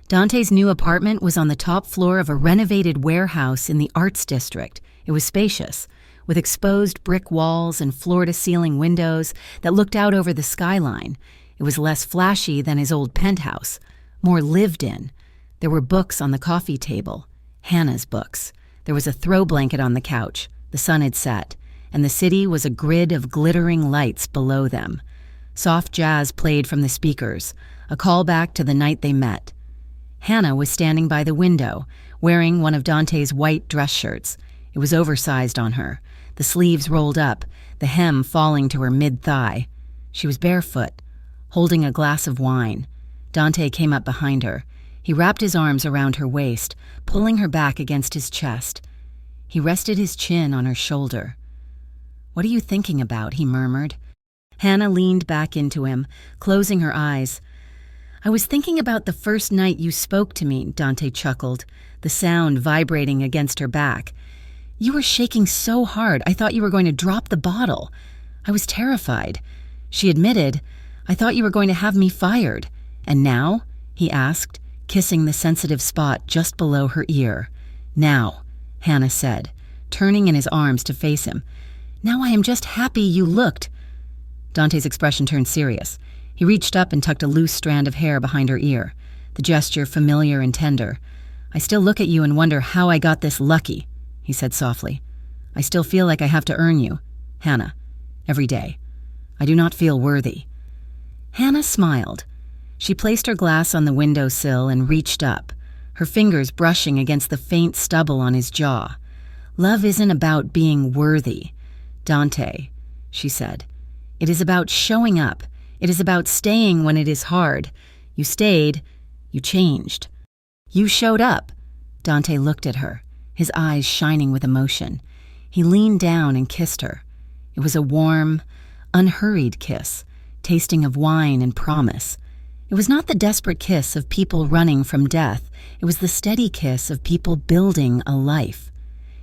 A: Dante's new apartment was on the top floor of a renovated warehouse in the Arts District. It was spacious, with exposed brick walls and floor-to-ceiling windows that looked out over the skyline. It was less flashy than his old penthouse, more lived in. There were books on the coffee table, Hannah's books. There was a throw blanket on the couch. The sun had set, and the city was a grid of glittering lights below them. Soft jazz played from the speakers, a callback to the night they met. Hannah was standing by the window, wearing one of Dante's white dress shirts. It was oversized on her, the sleeves rolled up, the hem falling to her mid-thigh. She was barefoot, holding a glass of wine. Dante came up behind her. He wrapped his arms around her waist, pulling her back against his chest. He rested his chin on her shoulder. "What are you thinking about?" he murmured. Hannah leaned back into him, closing her eyes. "I was thinking about the first night you spoke to me," Dante chuckled, the sound vibrating against her back. "You were shaking so hard I thought you were going to drop the bottle. I was terrified." She admitted, "I thought you were going to have me fired." "And now?" he asked, kissing the sensitive spot just below her ear. "Now," Hannah said, turning in his arms to face him. "Now I am just happy you looked." Dante's expression turned serious. He reached up and tucked a loose strand of hair behind her ear, the gesture familiar and tender. "I still look at you and wonder how I got this lucky," he said softly. "I still feel like I have to earn you, Hannah, every day. I do not feel worthy." Hannah smiled. She placed her glass on the windowsill and reached up, her fingers brushing against the faint stubble on his jaw. "Love isn't about being worthy, Dante," she said. "It is about showing up. It is about staying when it is hard. You stayed. You changed. You showed up." Dante looked at her, his eyes shining with emotion. He leaned down and kissed her. It was a warm, unhurried kiss, tasting of wine and promise. It was not the desperate kiss of people running from death. It was the steady kiss of people building a life.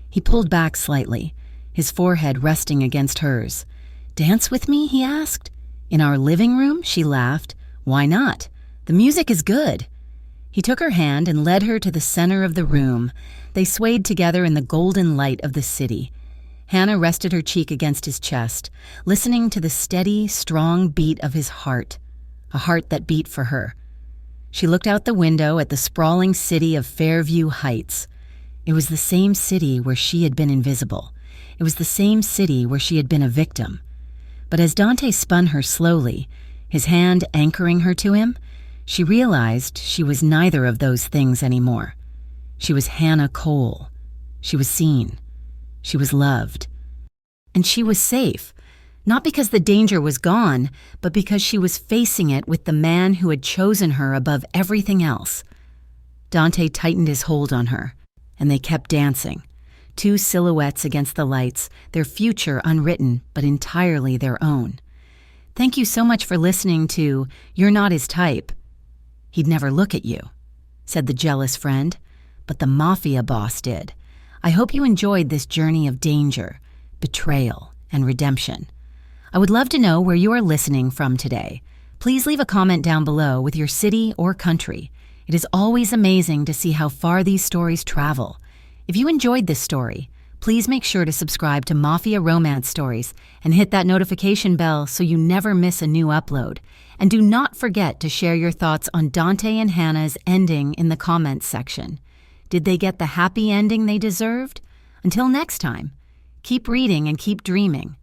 A: He pulled back slightly, his forehead resting against hers. "Dance with me?" he asked. "In our living room?" She laughed. "Why not? The music is good." He took her hand and led her to the center of the room. They swayed together in the golden light of the city. Hannah rested her cheek against his chest, listening to the steady, strong beat of his heart, a heart that beat for her. She looked out the window at the sprawling city of Fairview Heights. It was the same city where she had been invisible. It was the same city where she had been a victim. But as Dante spun her slowly, his hand anchoring her to him, she realized she was neither of those things anymore. She was Hannah Cole. She was seen. She was loved. And she was safe, not because the danger was gone, but because she was facing it with the man who had chosen her above everything else. Dante tightened his hold on her, and they kept dancing. Two silhouettes against the lights, their future unwritten, but entirely their own. "Thank you so much for listening to You're Not His Type." "He'd never look at you," said the jealous friend, "but the Mafia boss did. I hope you enjoyed this journey of danger, betrayal, and redemption. I would love to know where you are listening from today. Please leave a comment down below with your city or country. It is always amazing to see how far these stories travel. If you enjoyed this story, please make sure to subscribe to Mafia Romance Stories and hit that notification bell so you never miss a new upload. And do not forget to share your thoughts on Dante and Hannah's ending in the comments section. Did they get the happy ending they deserved? Until next time, keep reading and keep dreaming.